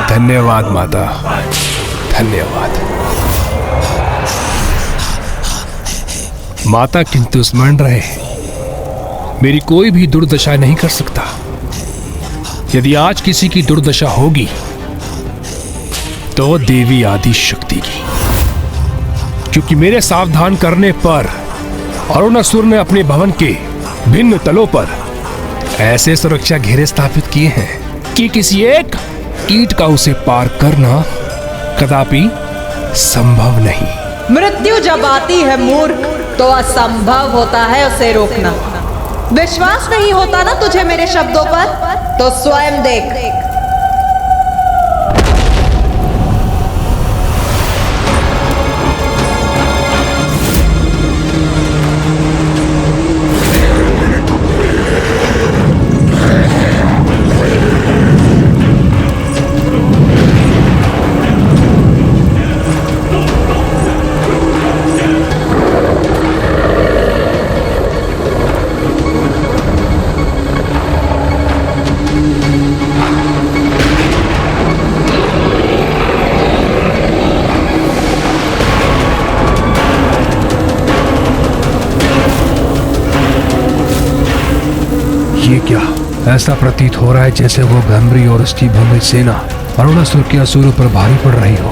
धन्यवाद माता, धन्यवाद माता। किंतु स्मरण रहे, मेरी कोई भी दुर्दशा नहीं कर सकता। यदि आज किसी की दुर्दशा होगी तो देवी आदि शक्ति की, क्योंकि मेरे सावधान करने पर अरुणासुर ने अपने भवन के भिन्न तलों पर ऐसे सुरक्षा घेरे स्थापित किए हैं कि किसी एक कीट का उसे पार करना कदापि संभव नहीं। मृत्यु जब आती है मूर्ख तो असंभव होता है उसे रोकना। विश्वास नहीं होता ना तुझे मेरे शब्दों पर? तो स्वयं देख। ये क्या? ऐसा प्रतीत हो रहा है जैसे वो गंभीर और उसकी भव्य सेना अरुणासुर के असुरों पर भारी पड़ रही हो।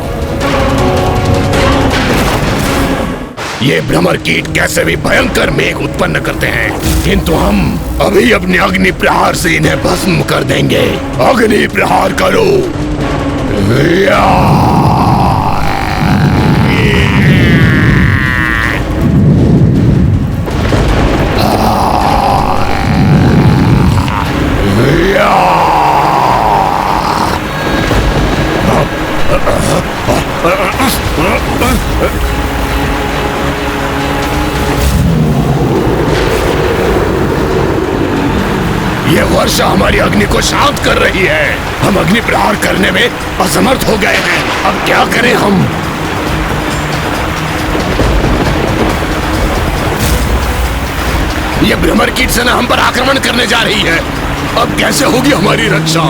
ये भ्रमर कीट कैसे भी भयंकर मेघ उत्पन्न करते हैं, किंतु हम अभी अपने अग्नि प्रहार से इन्हें भस्म कर देंगे। अग्नि प्रहार करो। ये वर्षा हमारी अग्नि को शांत कर रही है। हम अग्नि प्रहार करने में असमर्थ हो गए हैं। अब क्या करें हम? ये भ्रमर कीट सेना हम पर आक्रमण करने जा रही है। अब कैसे होगी हमारी रक्षा?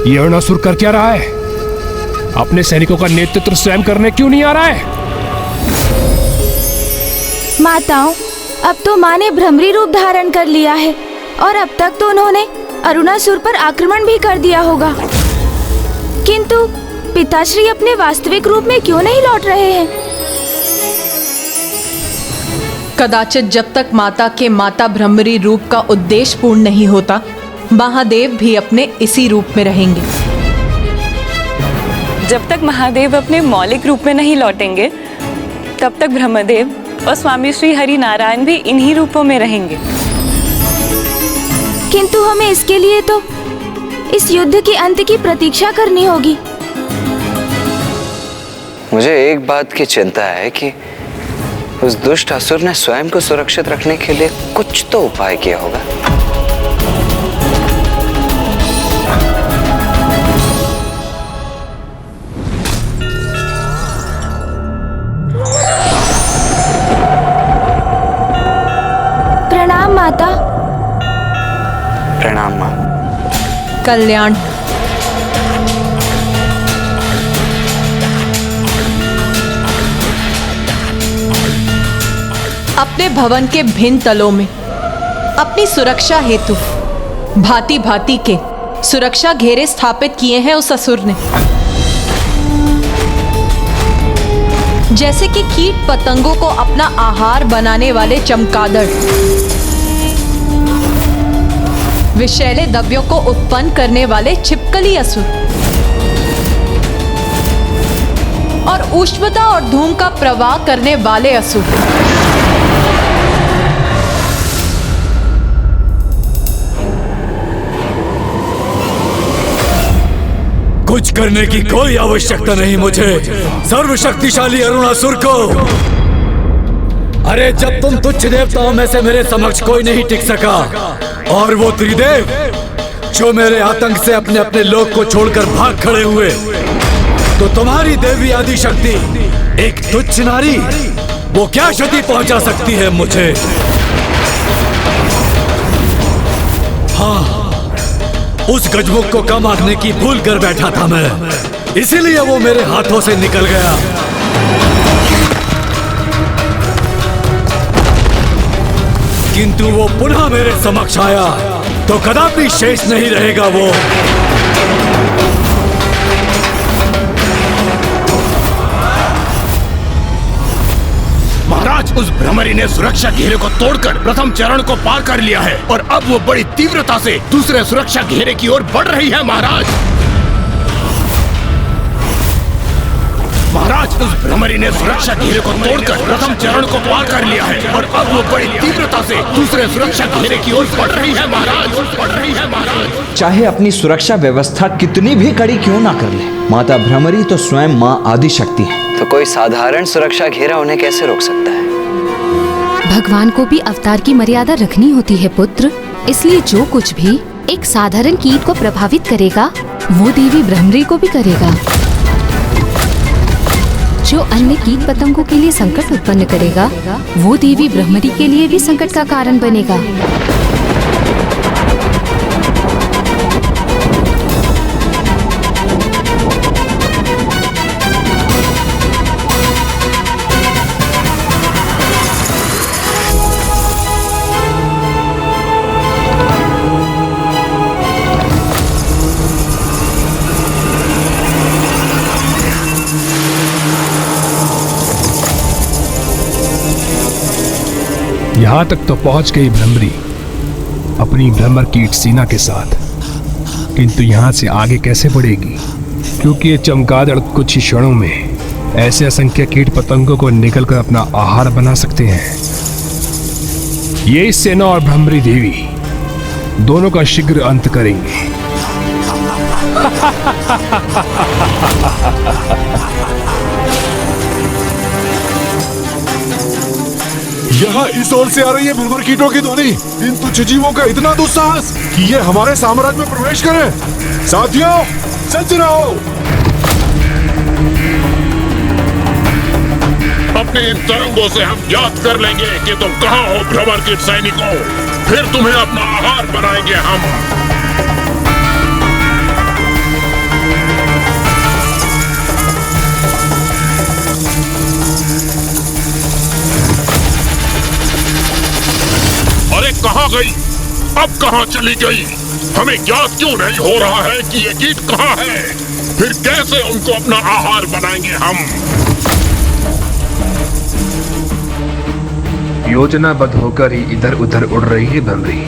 ये अरुणासुर कर क्या रहा है? अपने सैनिकों का नेतृत्व स्वयं करने क्यों नहीं आ रहा है? माताओं, अब तो माँ ने भ्रमरी रूप धारण कर लिया है और अब तक तो उन्होंने अरुणासुर पर आक्रमण भी कर दिया होगा, किंतु पिताश्री अपने वास्तविक रूप में क्यों नहीं लौट रहे हैं? कदाचित जब तक माता के माता भ्रमरी रूप का उद्देश्य पूर्ण नहीं होता, महादेव भी अपने इसी रूप में रहेंगे। जब तक महादेव अपने मौलिक रूप में नहीं लौटेंगे, तब तक ब्रह्मदेव और स्वामी श्री हरि नारायण भी इन्हीं रूपों में रहेंगे। किंतु हमें इसके लिए तो इस युद्ध के अंत की प्रतीक्षा करनी होगी। मुझे एक बात की चिंता है कि उस दुष्ट असुर ने स्वयं को सुरक्षित रखने के लिए कुछ तो उपाय किया होगा। प्रणाम माता। प्रणाम माँ। कल्याण। अपने भवन के भिन्न तलों में अपनी सुरक्षा हेतु भांति भांति के सुरक्षा घेरे स्थापित किए हैं उस असुर ने। जैसे कि कीट पतंगों को अपना आहार बनाने वाले चमगादड़, विषैले द्रव्यों को उत्पन्न करने वाले छिपकली असुर और ऊष्मता और धूम का प्रवाह करने वाले असुर। कुछ करने की कोई आवश्यकता नहीं मुझे, सर्वशक्तिशाली अरुणासुर को। अरे जब तुम तुच्छ देवताओं में से मेरे समक्ष कोई नहीं टिक सका, और वो त्रिदेव जो मेरे आतंक से अपने अपने लोक को छोड़कर भाग खड़े हुए, तो तुम्हारी देवी आदि शक्ति एक तुच्छ नारी वो क्या क्षति पहुंचा सकती है मुझे? हाँ, उस गजमुख को कम आंकने की भूल कर बैठा था मैं, इसीलिए वो मेरे हाथों से निकल गया। किंतु वो पुनः मेरे समक्ष आया तो कदापि शेष नहीं रहेगा वो। महाराज, उस भ्रमरी ने सुरक्षा घेरे को तोड़कर प्रथम चरण को पार कर लिया है और अब वो बड़ी तीव्रता से दूसरे सुरक्षा घेरे की ओर बढ़ रही है। महाराज, उस भ्रमरी ने सुरक्षा घेरे को तोड़कर प्रथम चरण को पार कर लिया है और अब वो बड़ी तीव्रता से दूसरे सुरक्षा घेरे की ओर बढ़ रही है महाराज। चाहे अपनी सुरक्षा व्यवस्था कितनी भी कड़ी क्यों ना कर ले, माता भ्रमरी तो स्वयं माँ आदि शक्ति है। तो कोई साधारण सुरक्षा घेरा उन्हें कैसे रोक सकता है? भगवान को भी अवतार की मर्यादा रखनी होती है पुत्र, इसलिए जो कुछ भी एक साधारण कीट को प्रभावित करेगा वो देवी भ्रमरी को भी करेगा। जो अन्य कीट पतंगों के लिए संकट उत्पन्न करेगा वो देवी भ्रमरी के लिए भी संकट का कारण बनेगा। यहां तक तो पहुंच गई भ्रमरी अपनी भ्रमर कीट सेना के साथ, किंतु यहां से आगे कैसे बढ़ेगी? क्योंकि ये चमगादड़ कुछ ही क्षणों में ऐसे असंख्य कीट पतंगों को निकलकर अपना आहार बना सकते हैं। ये सेना और भ्रमरी देवी दोनों का शीघ्र अंत करेंगे। यहाँ इस ओर से आ रही है भ्रमर कीटों की ध्वनि। इन तुच्छ जीवों का इतना दुस्साहस कि ये हमारे साम्राज्य में प्रवेश करें। साथियों, सज्ज रहो। अपने इन तरंगों से हम याद कर लेंगे कि तुम कहाँ हो भ्रमर कीट सैनिकों, फिर तुम्हें अपना आहार बनाएंगे हम। अब कहाँ चली गई? हमें ज्ञात क्यों नहीं हो रहा है कि ये कीट कहाँ है? फिर कैसे उनको अपना आहार बनाएंगे हम? योजनाबद्ध होकर ही इधर उधर उड़ रही है भ्रमरी,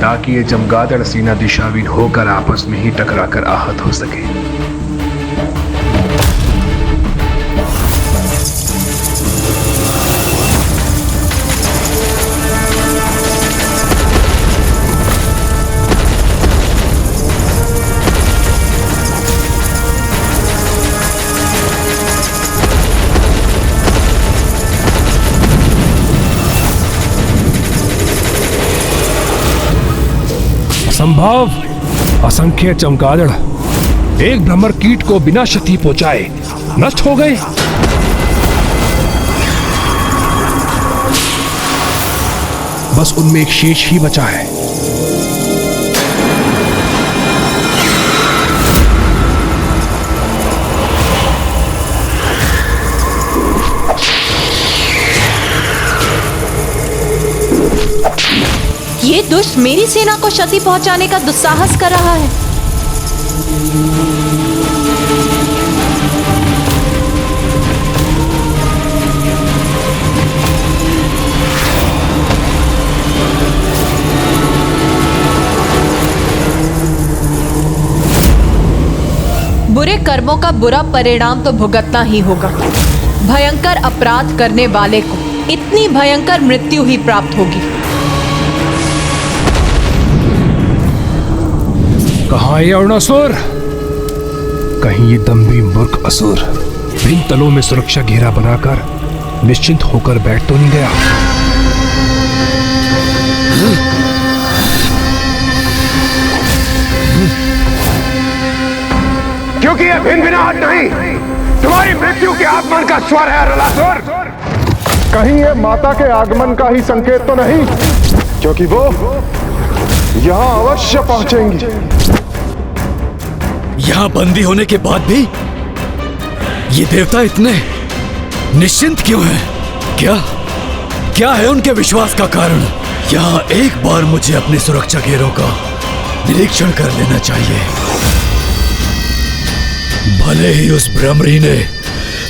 ताकि ये चमगादड़ सीना दिशाहीन होकर आपस में ही टकराकर आहत हो सके। संभव असंख्य चमगादड़ एक भ्रमर कीट को बिना क्षति पहुंचाए नष्ट हो गए। बस उनमें एक शेष ही बचा है। ये दुष्ट मेरी सेना को क्षति पहुंचाने का दुस्साहस कर रहा है। बुरे कर्मों का बुरा परिणाम तो भुगतना ही होगा। भयंकर अपराध करने वाले को इतनी भयंकर मृत्यु ही प्राप्त होगी। कहाँ है अरुणासुर? कहीं ये दम्भी मूर्ख असुर भिन्न तलों में सुरक्षा घेरा बनाकर निश्चिंत होकर बैठ तो नहीं गया? क्योंकि ये भिन्न भिनाहट नहीं, तुम्हारी मृत्यु के आगमन का स्वर है अरुणासुर। कहीं ये माता के आगमन का ही संकेत तो नहीं, क्योंकि वो यहां अवश्य पहुंचेंगी। यहां बंदी होने के बाद भी ये देवता इतने निश्चिंत क्यों हैं? क्या है उनके विश्वास का कारण? यहां एक बार मुझे अपने सुरक्षा घेरों का निरीक्षण कर लेना चाहिए। भले ही उस भ्रमरी ने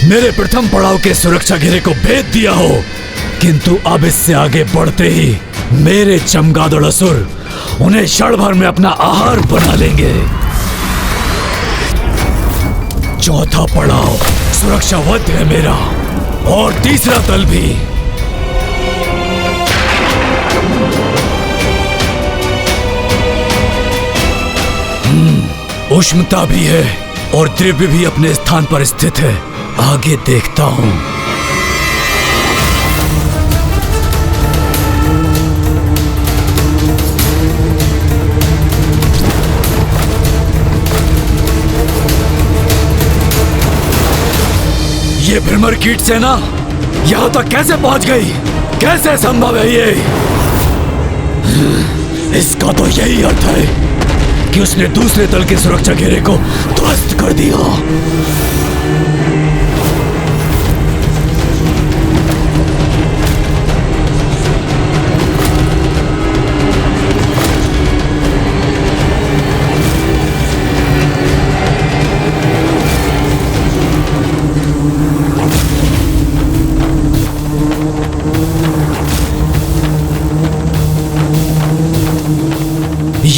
मेरे प्रथम पड़ाव के सुरक्षा घेरे को भेद दिया हो, किंतु अब इससे आगे बढ़ते ही मेरे चमगादड़ असुर उन्हें क्षण भर में अपना आहार बना लेंगे। चौथा पड़ाव सुरक्षावद्ध है मेरा, और तीसरा तल भी। उष्णता भी है और द्रव्य भी अपने स्थान पर स्थित है। आगे देखता हूं। ये भ्रमर कीट सेना यहां तक कैसे पहुंच गई? कैसे संभव है ये? इसका तो यही अर्थ है कि उसने दूसरे दल के सुरक्षा घेरे को ध्वस्त कर दिया।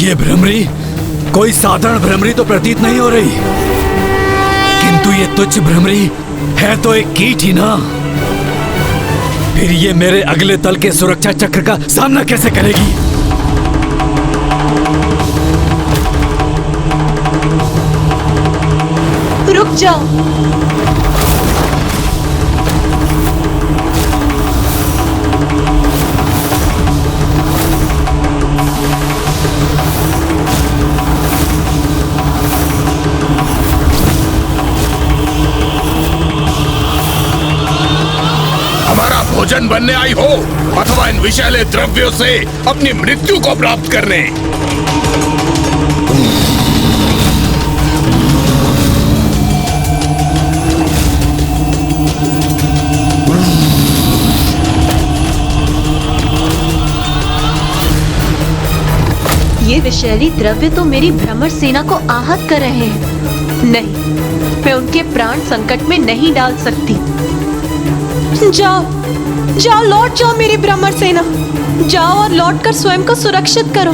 ये भ्रमरी कोई साधारण भ्रमरी तो प्रतीत नहीं हो रही, किंतु ये तुच्छ भ्रमरी है तो एक कीट ही ना। फिर ये मेरे अगले तल के सुरक्षा चक्र का सामना कैसे करेगी? रुक जाओ। भोजन बनने आई हो अथवा इन विषैले द्रव्यों से अपनी मृत्यु को प्राप्त करने। विषैली द्रव्य तो मेरी भ्रमर सेना को आहत कर रहे हैं। नहीं, मैं उनके प्राण संकट में नहीं डाल सकती। जाओ जाओ, लौट जाओ मेरी भ्रमर सेना, जाओ और लौटकर स्वयं को सुरक्षित करो।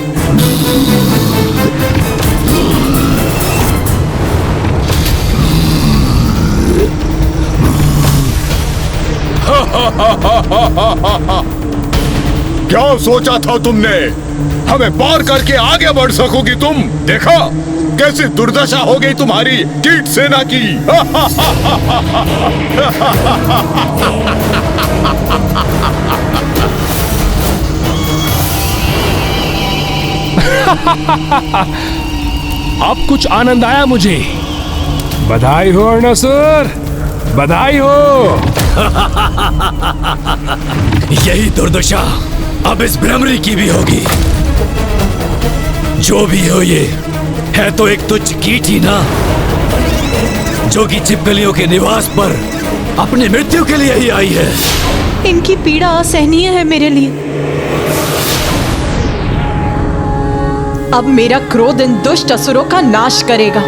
क्या सोचा था तुमने? हमें पार करके आगे बढ़ सकोगी तुम? देखा कैसी दुर्दशा हो गई तुम्हारी कीट सेना की। अब कुछ आनंद आया मुझे। बधाई हो अरुणासुर, बधाई हो। यही दुर्दशा अब इस भ्रमरी की भी होगी। जो भी हो, ये है तो एक तुच्छ कीट ही ना, जो कि छिपकलियों के निवास पर अपनी मृत्यु के लिए ही आई है। इनकी पीड़ा असहनीय है मेरे लिए। अब मेरा क्रोध इन दुष्ट असुरों का नाश करेगा।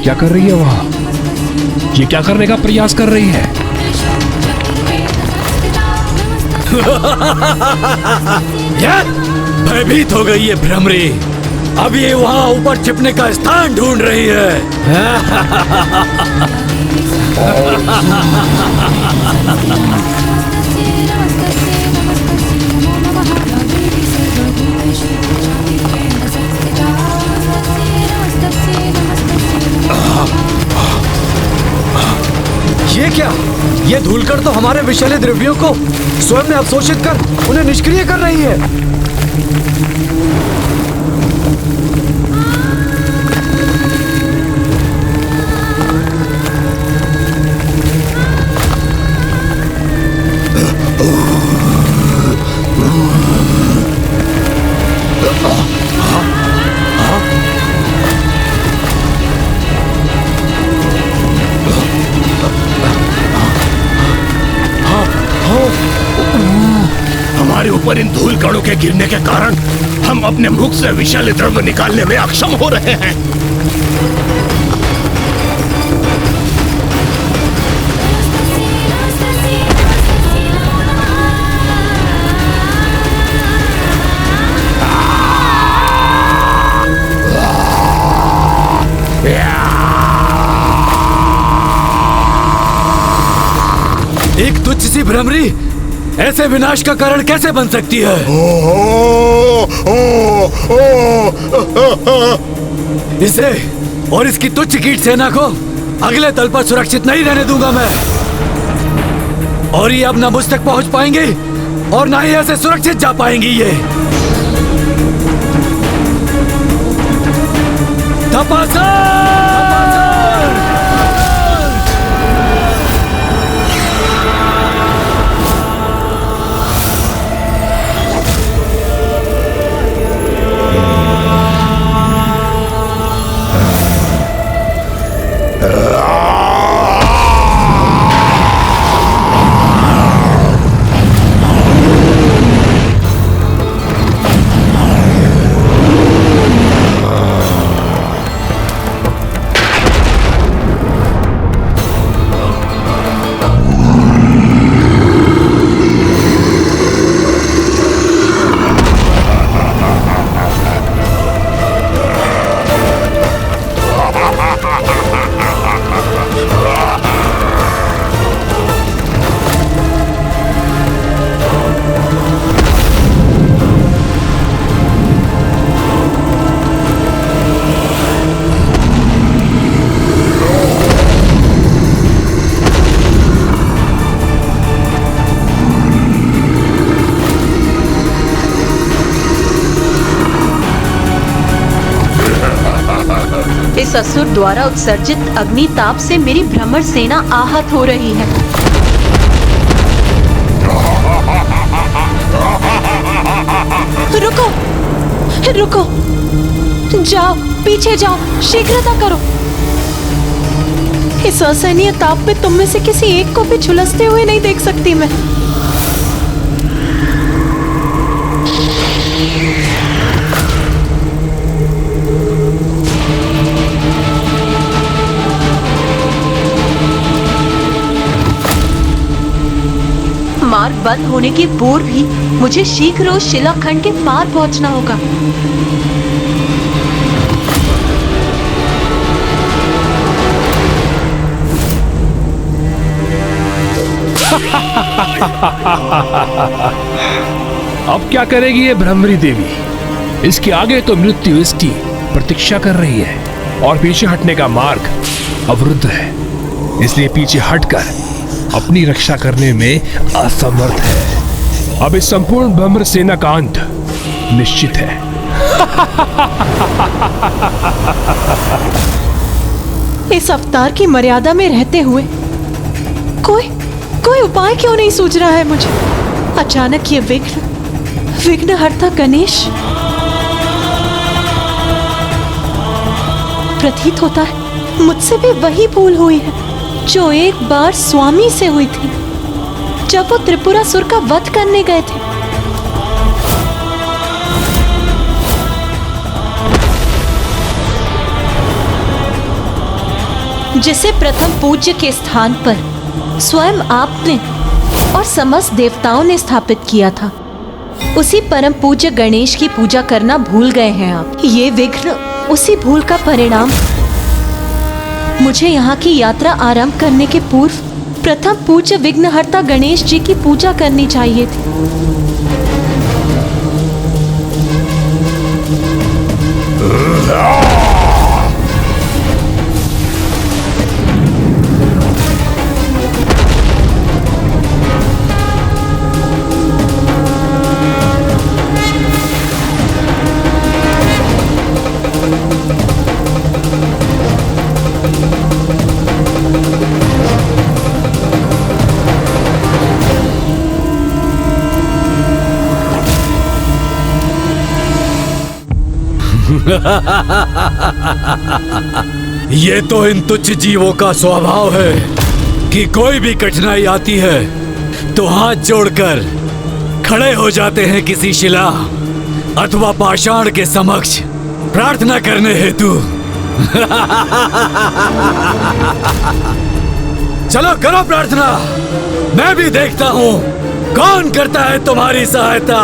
क्या कर रही है वहां? ये क्या करने का प्रयास कर रही है? भयभीत हो गई है भ्रमरी। अब ये वहां ऊपर छिपने का स्थान ढूंढ रही है। ये क्या? ये धूलकर तो हमारे विषैले द्रव्यों को स्वयं में अवशोषित कर उन्हें निष्क्रिय कर रही है। हमारे ऊपर इन धूल कणों के गिरने के कारण हम अपने मुख से विषैले द्रव्य निकालने में अक्षम हो रहे हैं। एक तुच्छ सी भ्रमरी ऐसे विनाश का कारण कैसे बन सकती है? इसे और इसकी तुच्छ कीट सेना को अगले तल पर सुरक्षित नहीं रहने दूंगा मैं। और ये अब ना मुझ तक पहुंच पाएंगे और ना ही ऐसे सुरक्षित जा पाएंगी। ये तपासर! इस असुर द्वारा उत्सर्जित अग्नि ताप से मेरी भ्रमर सेना आहत हो रही है। रुको, रुको, जाओ, पीछे जाओ, शीघ्रता करो। इस असहनीय ताप में तुम में से किसी एक को भी झुलसते हुए नहीं देख सकती मैं। मार्ग बंद होने के पूर्व ही मुझे शीघ्र उस शिलाखंड के पार पहुंचना होगा। अब क्या करेगी ये भ्रमरी देवी? इसके आगे तो मृत्यु इसकी प्रतीक्षा कर रही है और पीछे हटने का मार्ग अवरुद्ध है, इसलिए पीछे हटकर अपनी रक्षा करने में असमर्थ है। अब इस संपूर्ण भ्रमर सेना का अंत निश्चित है। इस अवतार की मर्यादा में रहते हुए कोई उपाय क्यों नहीं सूझ रहा है मुझे? अचानक ये विघ्नहर्ता गणेश प्रतीत होता है मुझसे भी वही भूल हुई है जो एक बार स्वामी से हुई थी जब वो त्रिपुरासुर का वध करने गए थे। जिसे प्रथम पूज्य के स्थान पर स्वयं आपने और समस्त देवताओं ने स्थापित किया था, उसी परम पूज्य गणेश की पूजा करना भूल गए हैं आप। ये विघ्न उसी भूल का परिणाम। मुझे यहाँ की यात्रा आरंभ करने के पूर्व प्रथम पूज्य विघ्नहर्ता गणेश जी की पूजा करनी चाहिए थी। ये तो इन तुच्छ जीवों का स्वभाव है कि कोई भी कठिनाई आती है तो हाथ जोड़कर खड़े हो जाते हैं किसी शिला अथवा पाषाण के समक्ष प्रार्थना करने हेतु। चलो करो प्रार्थना, मैं भी देखता हूँ कौन करता है तुम्हारी सहायता।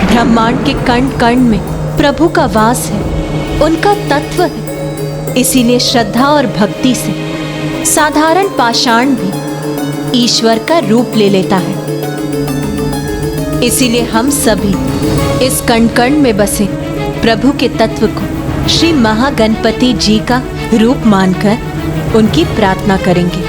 ब्रह्मांड के कण कण में प्रभु का वास है, उनका तत्व है। इसीलिए श्रद्धा और भक्ति से साधारण पाषाण भी ईश्वर का रूप ले लेता है। इसीलिए हम सभी इस कण कण में बसे प्रभु के तत्व को श्री महागणपति जी का रूप मानकर उनकी प्रार्थना करेंगे।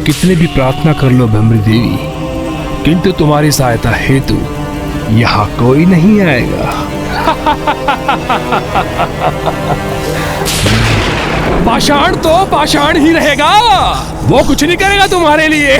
कितने भी प्रार्थना कर लो भ्रमरी देवी, किंतु तुम्हारी सहायता हेतु यहाँ कोई नहीं आएगा। पाषाण तो पाषाण ही रहेगा, वो कुछ नहीं करेगा तुम्हारे लिए।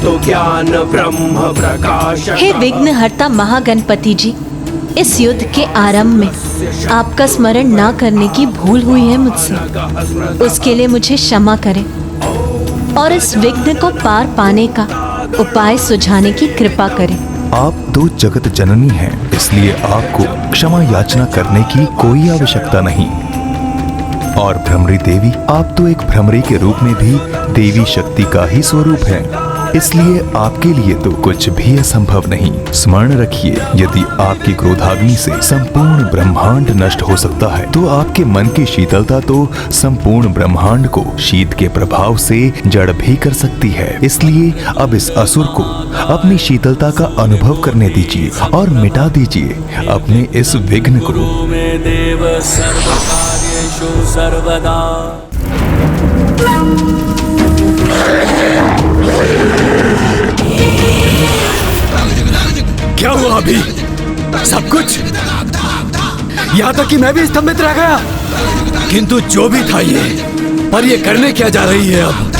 तो ज्ञान ब्रह्म प्रकाश। हे विघ्नहर्ता महागणपति जी, इस युद्ध के आरंभ में आपका स्मरण ना करने की भूल हुई है मुझसे, उसके लिए मुझे क्षमा करें और इस विघ्न को पार पाने का उपाय सुझाने की कृपा करें। आप तो जगत जननी हैं, इसलिए आपको क्षमा याचना करने की कोई आवश्यकता नहीं। और भ्रमरी देवी, आप तो एक भ्रमरी के रूप में भी देवी शक्ति का ही स्वरूप है, इसलिए आपके लिए तो कुछ भी असंभव नहीं। स्मरण रखिए, यदि आपकी क्रोधाग्नि से संपूर्ण ब्रह्मांड नष्ट हो सकता है, तो आपके मन की शीतलता तो संपूर्ण ब्रह्मांड को शीत के प्रभाव से जड़ भी कर सकती है। इसलिए अब इस असुर को अपनी शीतलता का अनुभव करने दीजिए और मिटा दीजिए अपने इस विघ्न को। देव सर्वकार्येषु सर्वदा। क्या हुआ अभी? सब कुछ? यहाँ तक कि मैं भी स्तंभित रह गया। किंतु जो भी था ये, पर ये करने क्या जा रही है अब?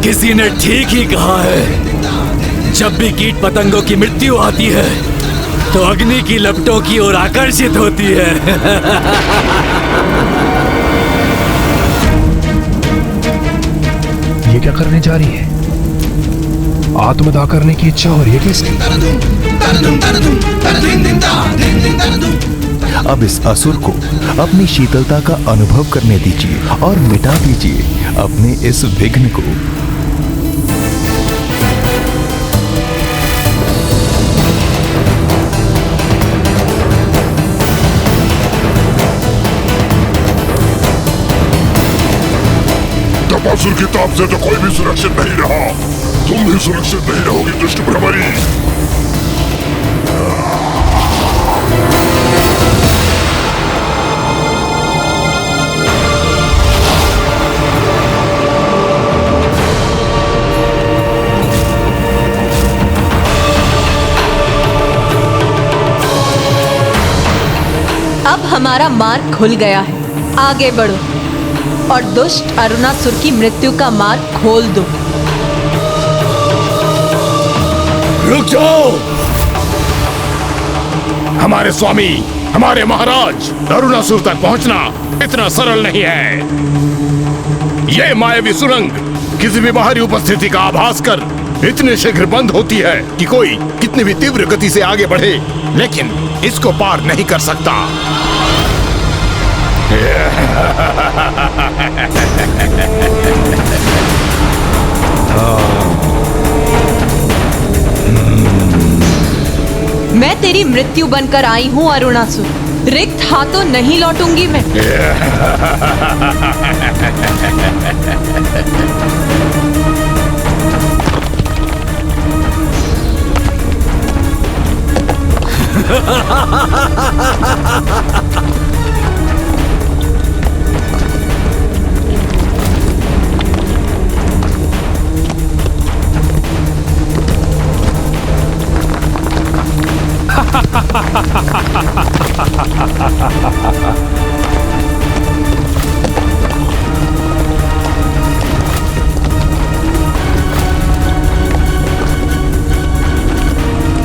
किसी ने ठीक ही कहा है, जब भी कीट पतंगों की मृत्यु आती है तो अग्नि की लपटों की ओर आकर्षित होती है। ये क्या करने जा रही है? आत्मदाह करने की इच्छा हो रही है किसकी? अब इस असुर को अपनी शीतलता का अनुभव करने दीजिए और मिटा दीजिए अपने इस विघ्न को। तपासुर की ताप से तो कोई भी सुरक्षित नहीं रहा, तुम भी सुरक्षित नहीं रहोगी दुष्ट भ्रमरी। अब हमारा मार्ग खुल गया है, आगे बढ़ो और दुष्ट अरुणासुर की मृत्यु का मार्ग खोल दो। रुक जाओ! हमारे स्वामी, हमारे महाराज, अरुणासुर तक पहुंचना इतना सरल नहीं है। यह मायावी सुरंग किसी भी बाहरी उपस्थिति का आभास कर इतने शीघ्र बंद होती है कि कोई कितनी भी तीव्र गति से आगे बढ़े, लेकिन इसको पार नहीं कर सकता। मैं तेरी मृत्यु बनकर आई हूँ अरुणासुर, रिक्त हाथों नहीं लौटूंगी मैं।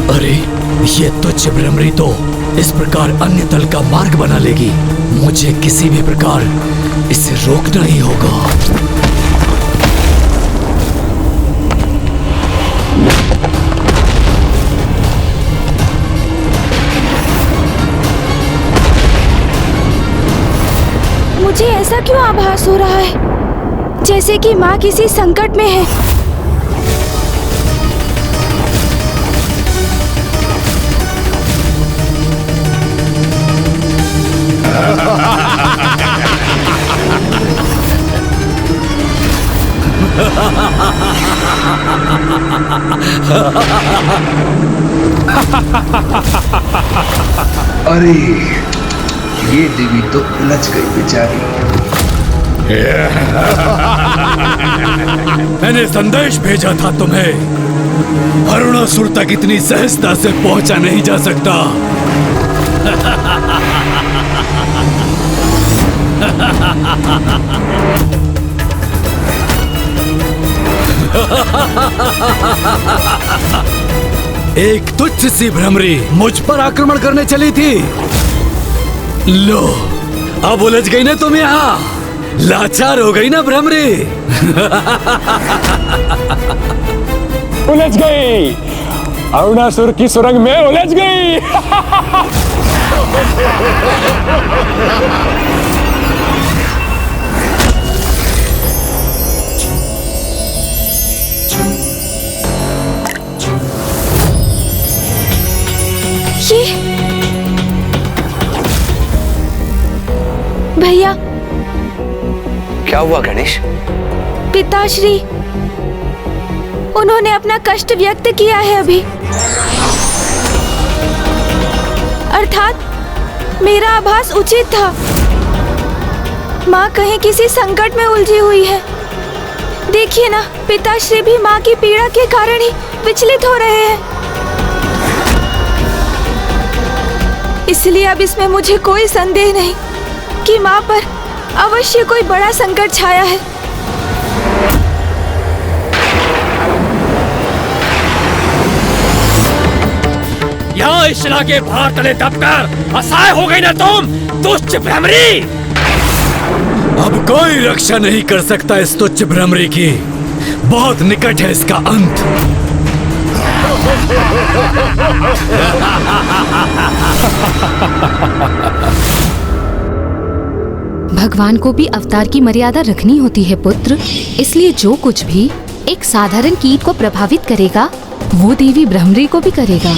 अरे ये तुच्छ भ्रमरी तो इस प्रकार अन्य तल का मार्ग बना लेगी। मुझे किसी भी प्रकार इसे रोकना ही होगा। मुझे ऐसा क्यों आभास हो रहा है जैसे कि माँ किसी संकट में है। अरे ये देवी तो उलझ गई बेचारी। मैंने संदेश भेजा था तुम्हें। अरुणासुर तक इतनी सहजता से पहुंचा नहीं जा सकता। एक तुच्छ सी भ्रमरी मुझ पर आक्रमण करने चली थी। लो, अब उलझ गई ना तुम यहाँ। लाचार हो गई ना भ्रमरी। उलझ गई, अरुणासुर की सुरंग में उलझ गई। भैया, क्या हुआ गणेश? पिताश्री, उन्होंने अपना कष्ट व्यक्त किया है अभी। अर्थात मेरा आभास उचित था। माँ कहीं किसी संकट में उलझी हुई है। देखिए ना, पिताश्री भी माँ की पीड़ा के कारण ही विचलित हो रहे हैं। इसलिए अब इसमें मुझे कोई संदेह नहीं कि माँ पर अवश्य कोई बड़ा संकट छाया है। यहाँ इस शिला के भार तले दबकर असहाय हो गई ना तुम, दुष्ट भ्रमरी। अब कोई रक्षा नहीं कर सकता इस तुच्छ भ्रमरी की। बहुत निकट है इसका अंत। भगवान को भी अवतार की मर्यादा रखनी होती है पुत्र। इसलिए जो कुछ भी एक साधारण कीट को प्रभावित करेगा, वो देवी भ्रमरी को भी करेगा।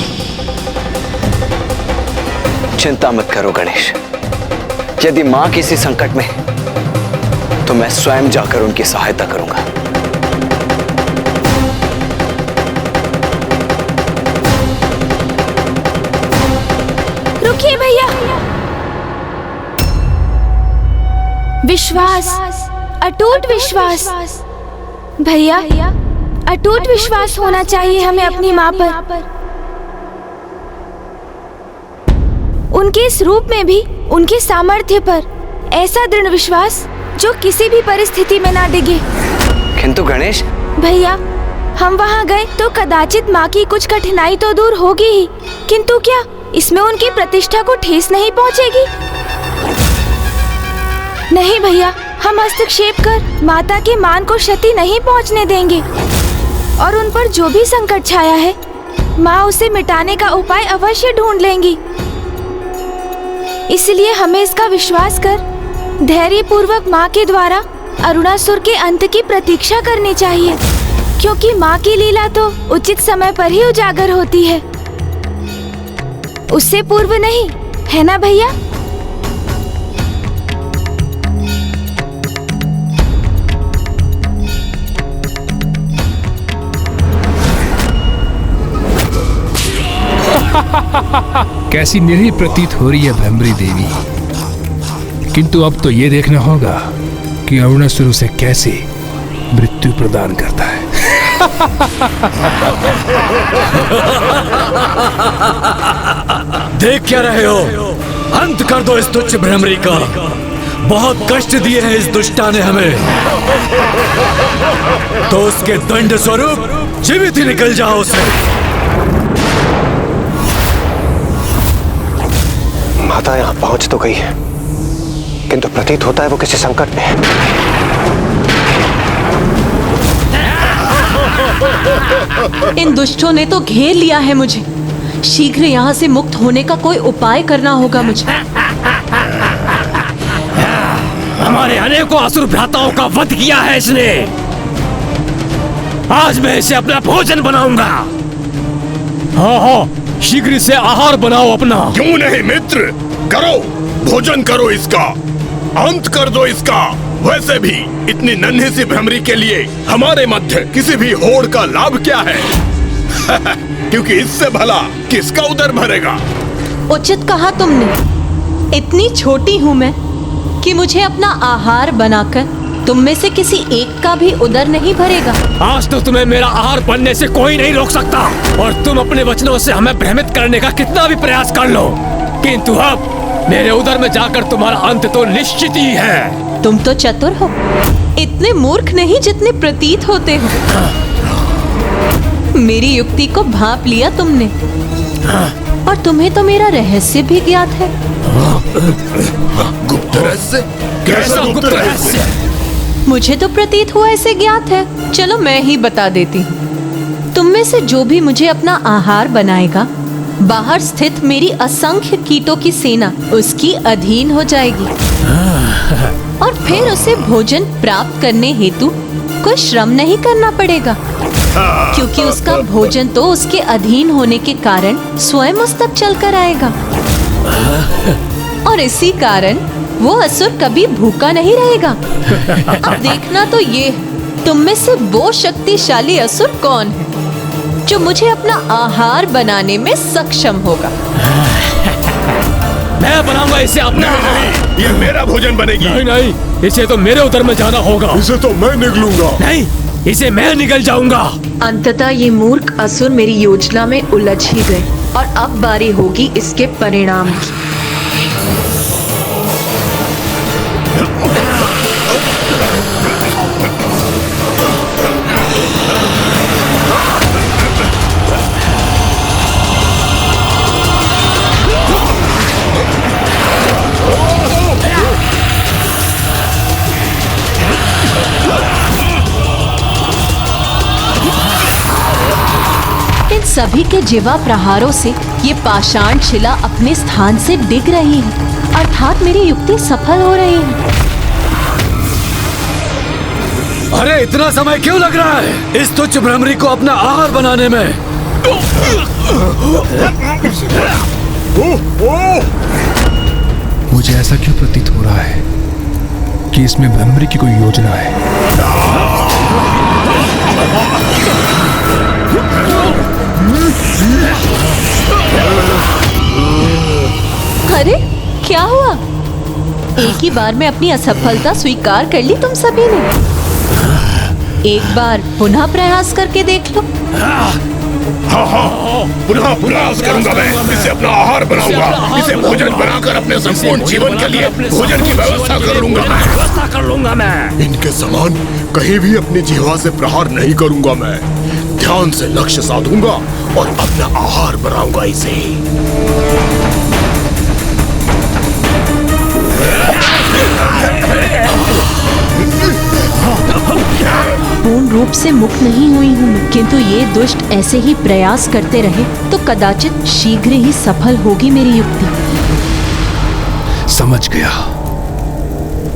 चिंता मत करो गणेश। यदि माँ किसी संकट में है तो मैं स्वयं जाकर उनकी सहायता करूंगा। रुकिए भैया। विश्वास, अटूट विश्वास। भैया, अटूट विश्वास होना चाहिए हमें अपनी माँ पर। उनके इस रूप में भी उनके सामर्थ्य पर ऐसा दृढ़ विश्वास जो किसी भी परिस्थिति में ना डिगे। किंतु गणेश, भैया, हम वहाँ गए तो कदाचित माँ की कुछ कठिनाई तो दूर होगी ही, किंतु क्या इसमें उनकी प्रतिष्ठा को ठेस नहीं पहुँचेगी? नहीं भैया, हम हस्तक्षेप कर माता के मान को क्षति नहीं पहुँचने देंगे। और उन पर जो भी संकट छाया है, माँ उसे मिटाने का उपाय अवश्य ढूंढ लेंगी। इसलिए हमें इसका विश्वास कर धैर्य पूर्वक माँ के द्वारा अरुणासुर के अंत की प्रतीक्षा करनी चाहिए, क्योंकि माँ की लीला तो उचित समय पर ही उजागर होती है, उससे पूर्व नहीं, है ना भैया? कैसी निरीह प्रतीत हो रही है भ्रमरी देवी, किंतु अब तो ये देखना होगा कि अरुणासुर उसे कैसे मृत्यु प्रदान करता है। देख क्या रहे हो? अंत कर दो इस तुच्छ भ्रमरी का। बहुत कष्ट दिए हैं इस दुष्टा ने हमें, तो उसके दंड स्वरूप जीवित ही निकल जाओ उसे। माता यहाँ पहुंच तो गई है, किंतु प्रतीत होता है वो किसी संकट में है। इन दुष्टों ने तो घेर लिया है मुझे। शीघ्र यहाँ से मुक्त होने का कोई उपाय करना होगा मुझे। हमारे अनेकों असुर भ्राताओं का वध किया है इसने। आज मैं इसे अपना भोजन बनाऊंगा। हाँ हाँ, शीघ्र से आहार बनाओ अपना। क्यों नहीं मित्र, करो, भोजन करो इसका, अंत कर दो इसका। वैसे भी इतनी नन्ही सी भ्रमरी के लिए हमारे मध्य किसी भी होड़ का लाभ क्या है? क्योंकि इससे भला किसका उदर भरेगा? उचित कहा तुमने। इतनी छोटी हूँ मैं कि मुझे अपना आहार बनाकर तुम में से किसी एक का भी उदर नहीं भरेगा। आज तो तुम्हें मेरा आहार बनने से कोई नहीं रोक सकता, और तुम अपने वचनों से हमें भ्रमित करने का कितना भी प्रयास कर लो, किंतु अब मेरे उदर में जाकर तुम्हारा अंत तो निश्चित ही है। तुम तो चतुर हो, इतने मूर्ख नहीं जितने प्रतीत होते हो। मेरी युक्ति को भांप लिया तुमने, और तुम्हें तो मेरा रहस्य भी ज्ञात है। गुप्त रहस्य? कैसा गुप्त रहस्य? मुझे तो प्रतीत हुआ ऐसे ज्ञात है। चलो मैं ही बता देती हूँ। तुम में से जो भी मुझे अपना आहार बनाएगा, बाहर स्थित मेरी असंख्य कीटों की सेना उसकी अधीन हो जाएगी, और फिर उसे भोजन प्राप्त करने हेतु कोई श्रम नहीं करना पड़ेगा, क्योंकि उसका भोजन तो उसके अधीन होने के कारण स्वयं उस तक चलकर आएगा। और इसी कारण वो असुर कभी भूखा नहीं रहेगा। अब देखना तो ये, तुम में से वो शक्तिशाली असुर कौन है जो मुझे अपना आहार बनाने में सक्षम होगा। मैं बनाऊंगा इसे अपना। नहीं, ये मेरा भोजन बनेगी। नहीं नहीं, इसे तो मेरे उदर में जाना होगा। इसे तो मैं निगलूंगा। नहीं, इसे मैं निगल जाऊंगा। अंततः ये मूर्ख असुर मेरी योजना में उलझ ही गए, और अब बारी होगी इसके परिणाम की। सभी के जीवा प्रहारों से ये पाषाण शिला अपने स्थान से डिग रही है, अर्थात मेरी युक्ति सफल हो रही है। अरे इतना समय क्यों लग रहा है इस तुच्छ भ्रमरी को अपना आहार बनाने में? मुझे ऐसा क्यों प्रतीत हो रहा है कि इसमें भ्रमरी की कोई योजना है? अरे क्या हुआ? एक ही बार में अपनी असफलता स्वीकार कर ली तुम सभी ने। एक बार पुनः प्रयास करके देख लो। हाँ, पुनः प्रयास करूंगा मैं। इसे अपना आहार बनाऊंगा, इसे भोजन बनाकर अपने संपूर्ण जीवन के लिए भोजन की व्यवस्था कर लूंगा मैं। इनके समान कहीं भी अपनी जिह्वा से प्रहार नहीं करूंगा मैं। ध्यान से लक्ष्य साधूंगा और अपना आहार बनाऊंगा इसे। पूर्ण रूप से मुक्त नहीं हुई हूँ, किंतु ये दुष्ट ऐसे ही प्रयास करते रहे तो कदाचित शीघ्र ही सफल होगी मेरी युक्ति। समझ गया,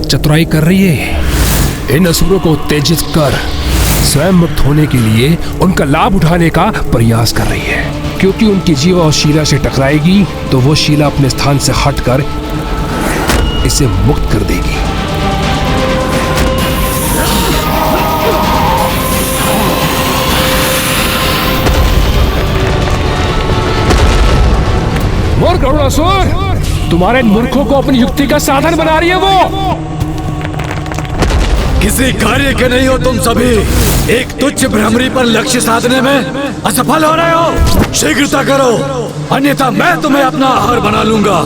चतुराई कर रही है। इन असुरों को उत्तेजित कर स्वयं मुक्त होने के लिए उनका लाभ उठाने का प्रयास कर रही है, क्योंकि उनकी जीवा और शीला से टकराएगी तो वो शीला अपने स्थान से हटकर इसे मुक्त कर देगी। मूर्ख अरुणासुर, तुम्हारे मूर्खों को अपनी युक्ति का साधन बना रही है वो। किसी कार्य के नहीं हो तुम सभी। एक तुच्छ भ्रमरी पर लक्ष्य साधने में असफल हो रहे हो। शीघ्रता करो, अन्यथा मैं तुम्हें अपना आहार बना लूंगा।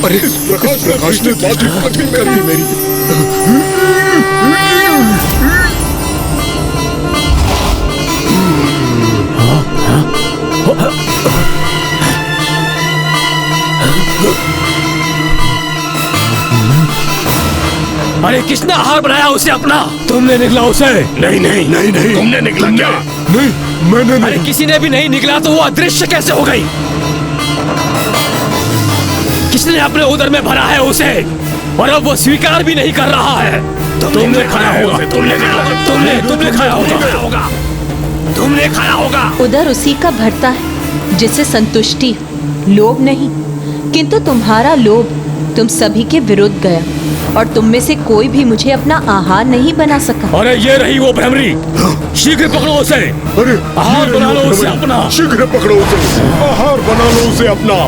अरे इस प्रकाश ने बातें कठिन कर दी मेरी। अरे किसने आहार बनाया उसे अपना? तुमने निकला उसे? नहीं नहीं नहीं नहीं, तुमने निकला क्या? नहीं, मैंने नहीं। अरे किसी ने भी नहीं निकला तो वो अदृश्य कैसे हो गई? ने अपने उदर में भरा है उसे, और अब वो स्वीकार भी नहीं कर रहा है। तुमने खाया होगा, तुमने खाया होगा, तुमने खाया होगा। उदर उसी का भरता है जिसे संतुष्टि है, लोभ नहीं। किंतु तुम्हारा लोभ तुम सभी के विरुद्ध गया, और तुम में से कोई भी मुझे अपना आहार नहीं बना सका। अरे ये रही वो भ्रमरी, शीघ्र पकड़ो उसे। अरे आहार बना लो उसे अपना। शीघ्र पकड़ो उसे, आहार बना लो उसे अपना।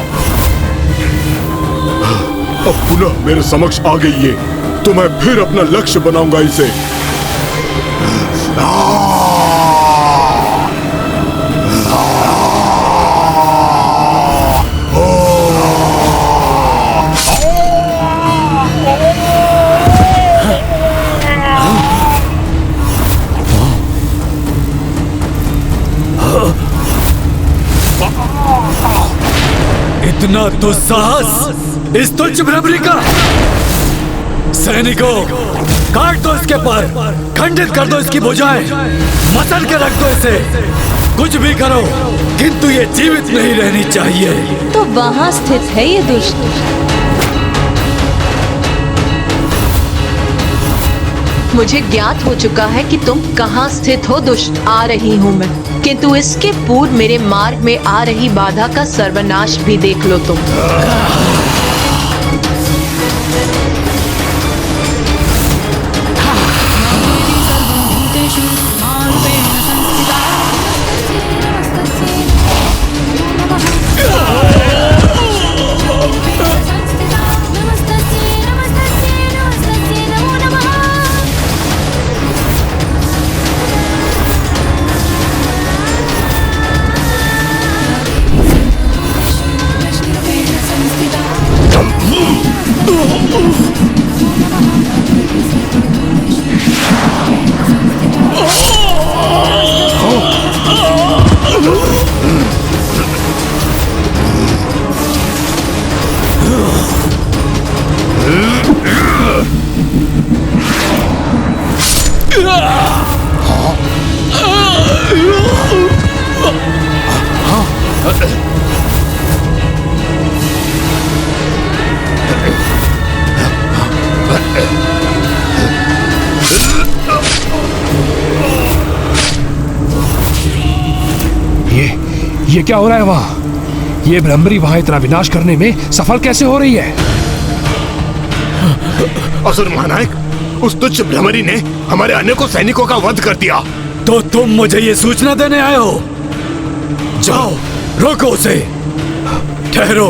अब पुनः मेरे समक्ष आ गई है, तो मैं फिर अपना लक्ष्य बनाऊंगा इसे। इतना दुस्साहस इस तुच्छ भ्रमरी का! सैनिकों, काट दो इसके पर, खंडित कर दो इसकी भुजाएं, मसल के रख दो इसे। कुछ भी करो, किंतु ये जीवित नहीं रहनी चाहिए। तो वहां स्थित है ये दुष्ट। मुझे ज्ञात हो चुका है कि तुम कहाँ स्थित हो दुष्ट। आ रही हूँ मैं, किंतु इसके पूर्व मेरे मार्ग में आ रही बाधा का सर्वनाश भी देख लो तुम। ये क्या हो रहा है वहाँ? ये भ्रमरी वहाँ इतना विनाश करने में सफल कैसे हो रही है? असुर महानायक, उस तुच्छ भ्रमरी ने हमारे अनेकों सैनिकों का वध कर दिया। तो तुम मुझे ये सूचना देने आए हो? जाओ, रोको उसे। ठहरो,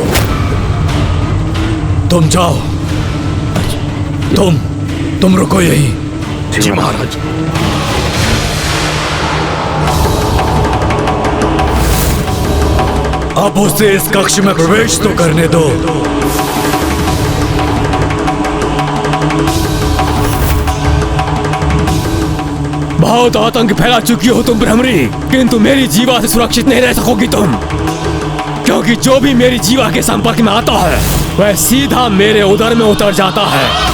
तुम जाओ। तुम रुको यहीं। जी महाराज। अब उसे इस कक्ष में प्रवेश तो करने दो। बहुत आतंक फैला चुकी हो तुम भ्रमरी, किंतु मेरी जीवा से सुरक्षित नहीं रह सकोगी तुम, क्योंकि जो भी मेरी जीवा के संपर्क में आता है वह सीधा मेरे उदर में उतर जाता है।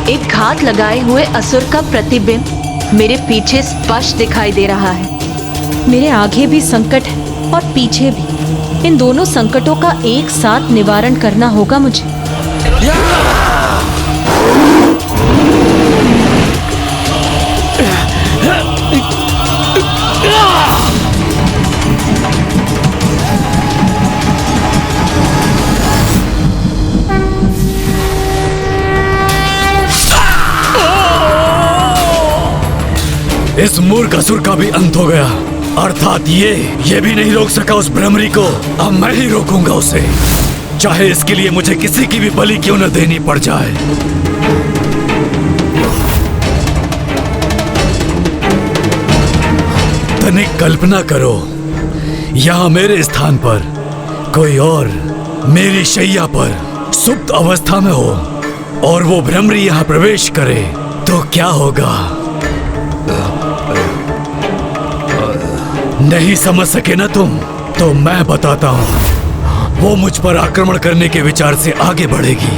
एक घात लगाए हुए असुर का प्रतिबिंब मेरे पीछे स्पष्ट दिखाई दे रहा है। मेरे आगे भी संकट है और पीछे भी। इन दोनों संकटों का एक साथ निवारण करना होगा मुझे। इस मूर्ख असुर का भी अंत हो गया। अर्थात ये भी नहीं रोक सका उस भ्रमरी को। अब मैं ही रोकूंगा उसे, चाहे इसके लिए मुझे किसी की भी बलि क्यों न देनी पड़ जाए। तनिक कल्पना करो, यहाँ मेरे स्थान पर कोई और मेरी शैया पर सुप्त अवस्था में हो और वो भ्रमरी यहाँ प्रवेश करे तो क्या होगा? नहीं समझ सके ना तुम? तो मैं बताता हूँ। वो मुझ पर आक्रमण करने के विचार से आगे बढ़ेगी।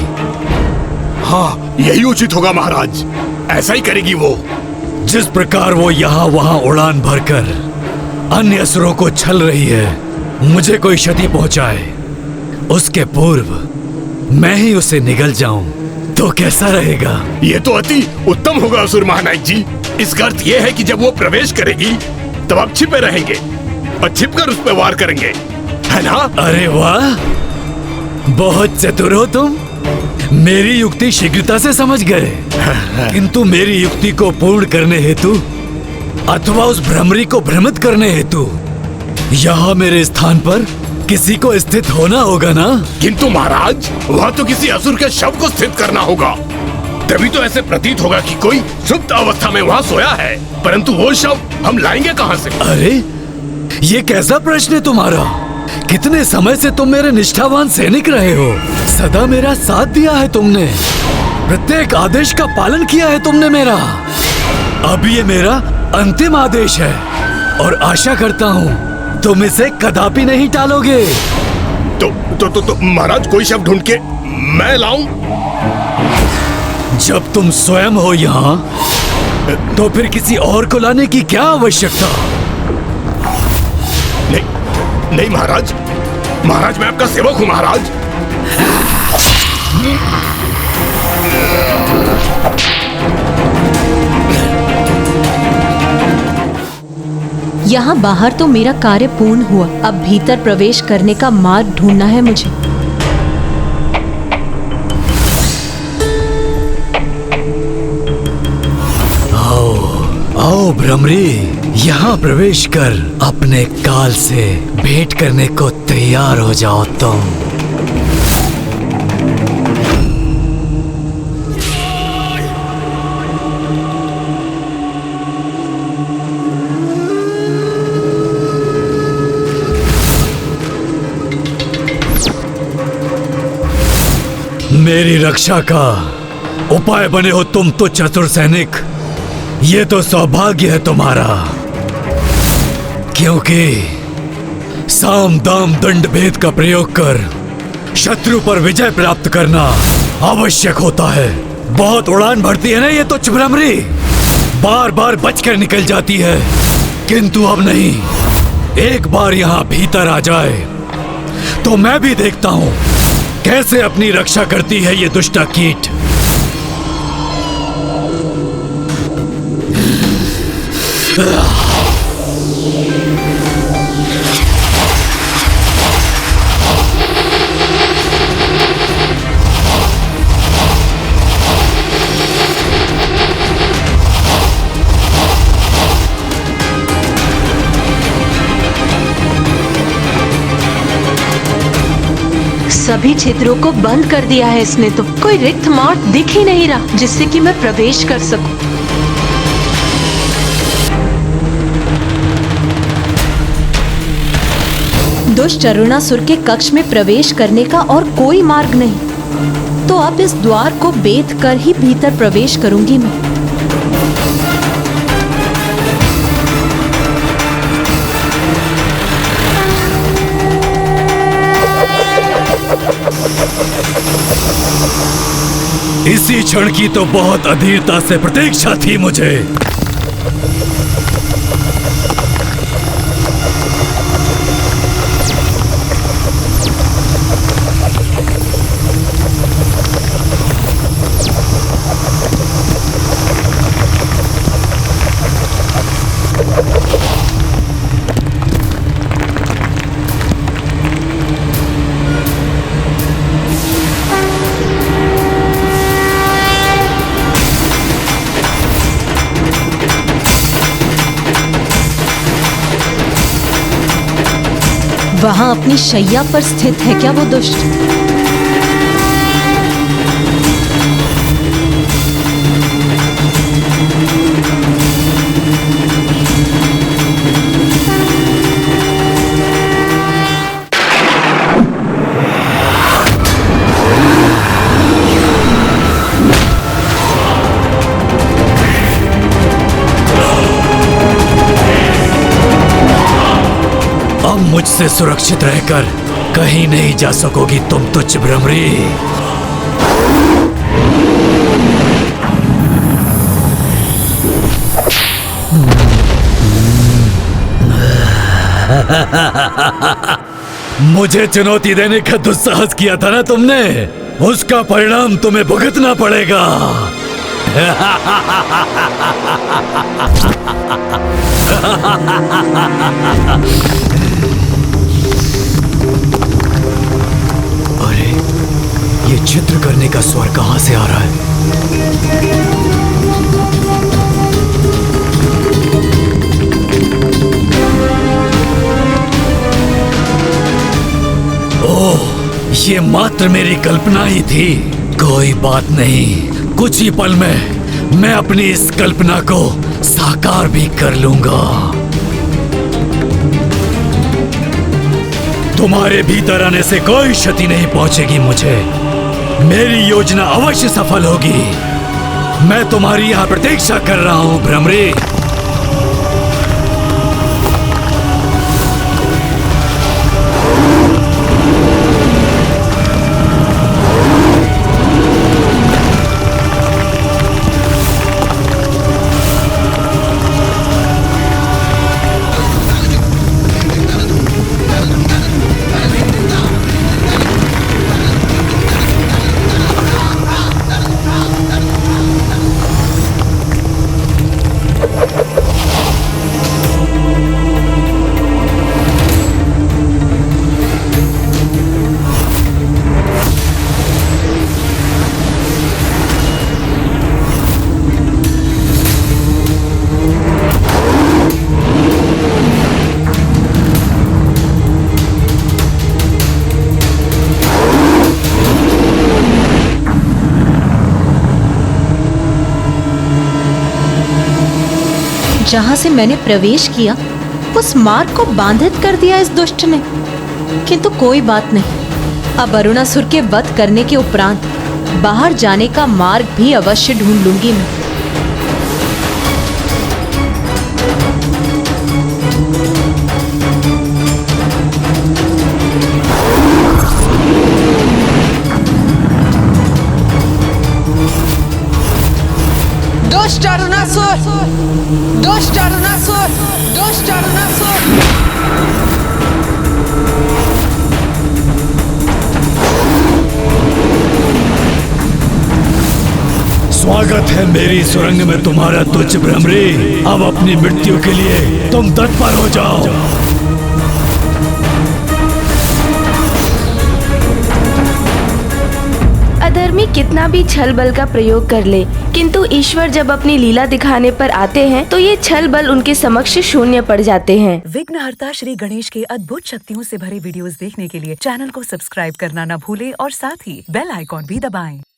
हाँ, यही उचित होगा महाराज। ऐसा ही करेगी वो। जिस प्रकार वो यहाँ वहाँ उड़ान भरकर अन्य असुरों को छल रही है, मुझे कोई क्षति पहुंचाए उसके पूर्व मैं ही उसे निगल जाऊं तो कैसा रहेगा? ये तो अति उत्तम होगा असुर महानायक जी। इसका अर्थ ये है कि जब वो प्रवेश करेगी तब आप छिपे रहेंगे और छिपकर उस पर वार करेंगे, है ना? अरे वाह, बहुत चतुर हो तुम। मेरी युक्ति शीघ्रता से समझ गए। किंतु मेरी युक्ति को पूर्ण करने हेतु अथवा उस भ्रमरी को भ्रमित करने हेतु यहाँ मेरे स्थान पर किसी को स्थित होना होगा ना? किंतु महाराज, वहाँ तो किसी असुर के शव को स्थित करना होगा। तभी तो ऐसे प्रतीत होगा कि कोई सुप्त अवस्था में वहाँ सोया है। परंतु वो शव हम लाएंगे कहाँ से? अरे ये कैसा प्रश्न है तुम्हारा? कितने समय से तुम मेरे निष्ठावान सैनिक रहे हो। सदा मेरा साथ दिया है तुमने, प्रत्येक आदेश का पालन किया है तुमने मेरा। अब ये मेरा अंतिम आदेश है और आशा करता हूँ तुम इसे कदापि नहीं टालोगे। तो महाराज, कोई शव ढूंढ के मैं लाऊं? जब तुम स्वयं हो यहाँ तो फिर किसी और को लाने की क्या आवश्यकता? नहीं महाराज, महाराज मैं आपका सेवक हूँ महाराज। यहाँ बाहर तो मेरा कार्य पूर्ण हुआ, अब भीतर प्रवेश करने का मार्ग ढूंढना है मुझे। आओ भ्रमरी, यहाँ प्रवेश कर अपने काल से भेंट करने को तैयार हो जाओ तुम। मेरी रक्षा का उपाय बने हो तुम तो चतुर सैनिक। ये तो सौभाग्य है तुम्हारा, क्योंकि साम दाम दंड भेद का प्रयोग कर शत्रु पर विजय प्राप्त करना आवश्यक होता है। बहुत उड़ान भरती है ना ये तुच्छ भ्रमरी, बार बार बचकर निकल जाती है। किंतु अब नहीं, एक बार यहाँ भीतर आ जाए तो मैं भी देखता हूँ कैसे अपनी रक्षा करती है ये दुष्टा कीट। सभी छिद्रों को बंद कर दिया है इसने, तो कोई रिक्त मार्ग दिख ही नहीं रहा जिससे कि मैं प्रवेश कर सकूं। दुष्ट अरुणासुर के कक्ष में प्रवेश करने का और कोई मार्ग नहीं, तो अब इस द्वार को भेद कर ही भीतर प्रवेश करूंगी मैं। इसी क्षण की तो बहुत अधीरता से प्रतीक्षा थी मुझे। वहां अपनी शैया पर स्थित है क्या वो दुष्ट? मुझसे सुरक्षित रहकर कहीं नहीं जा सकोगी तुम तुच्छ भ्रमरी। मुझे चुनौती देने का दुस्साहस किया था ना तुमने, उसका परिणाम तुम्हें भुगतना पड़ेगा। अरे, ये चित्र करने का स्वर कहां से आ रहा है? ओह, ये मात्र मेरी कल्पना ही थी। कोई बात नहीं, कुछ ही पल में मैं अपनी इस कल्पना को साकार भी कर लूंगा। तुम्हारे भीतर आने से कोई क्षति नहीं पहुंचेगी मुझे। मेरी योजना अवश्य सफल होगी। मैं तुम्हारी यहां प्रतीक्षा कर रहा हूं भ्रमरी। जहां से मैंने प्रवेश किया उस मार्ग को बाधित कर दिया इस दुष्ट ने। किंतु कोई बात नहीं, अब अरुणासुर के वध करने के उपरांत बाहर जाने का मार्ग भी अवश्य ढूंढ लूंगी मैं। दुष्ट अरुणासुर, दुष्ट अरुणासुर, दुष्ट अरुणासुर। स्वागत है मेरी सुरंग में तुम्हारा तुच्छ भ्रमरी। अब अपनी मृत्यु के लिए तुम तत्पर हो जाओ। अधर्मी कितना भी छल बल का प्रयोग कर ले, किंतु ईश्वर जब अपनी लीला दिखाने पर आते हैं तो ये छल बल उनके समक्ष शून्य पड़ जाते हैं। विघ्नहर्ता श्री गणेश के अद्भुत शक्तियों से भरे वीडियोस देखने के लिए चैनल को सब्सक्राइब करना न भूलें और साथ ही बेल आइकॉन भी दबाएं।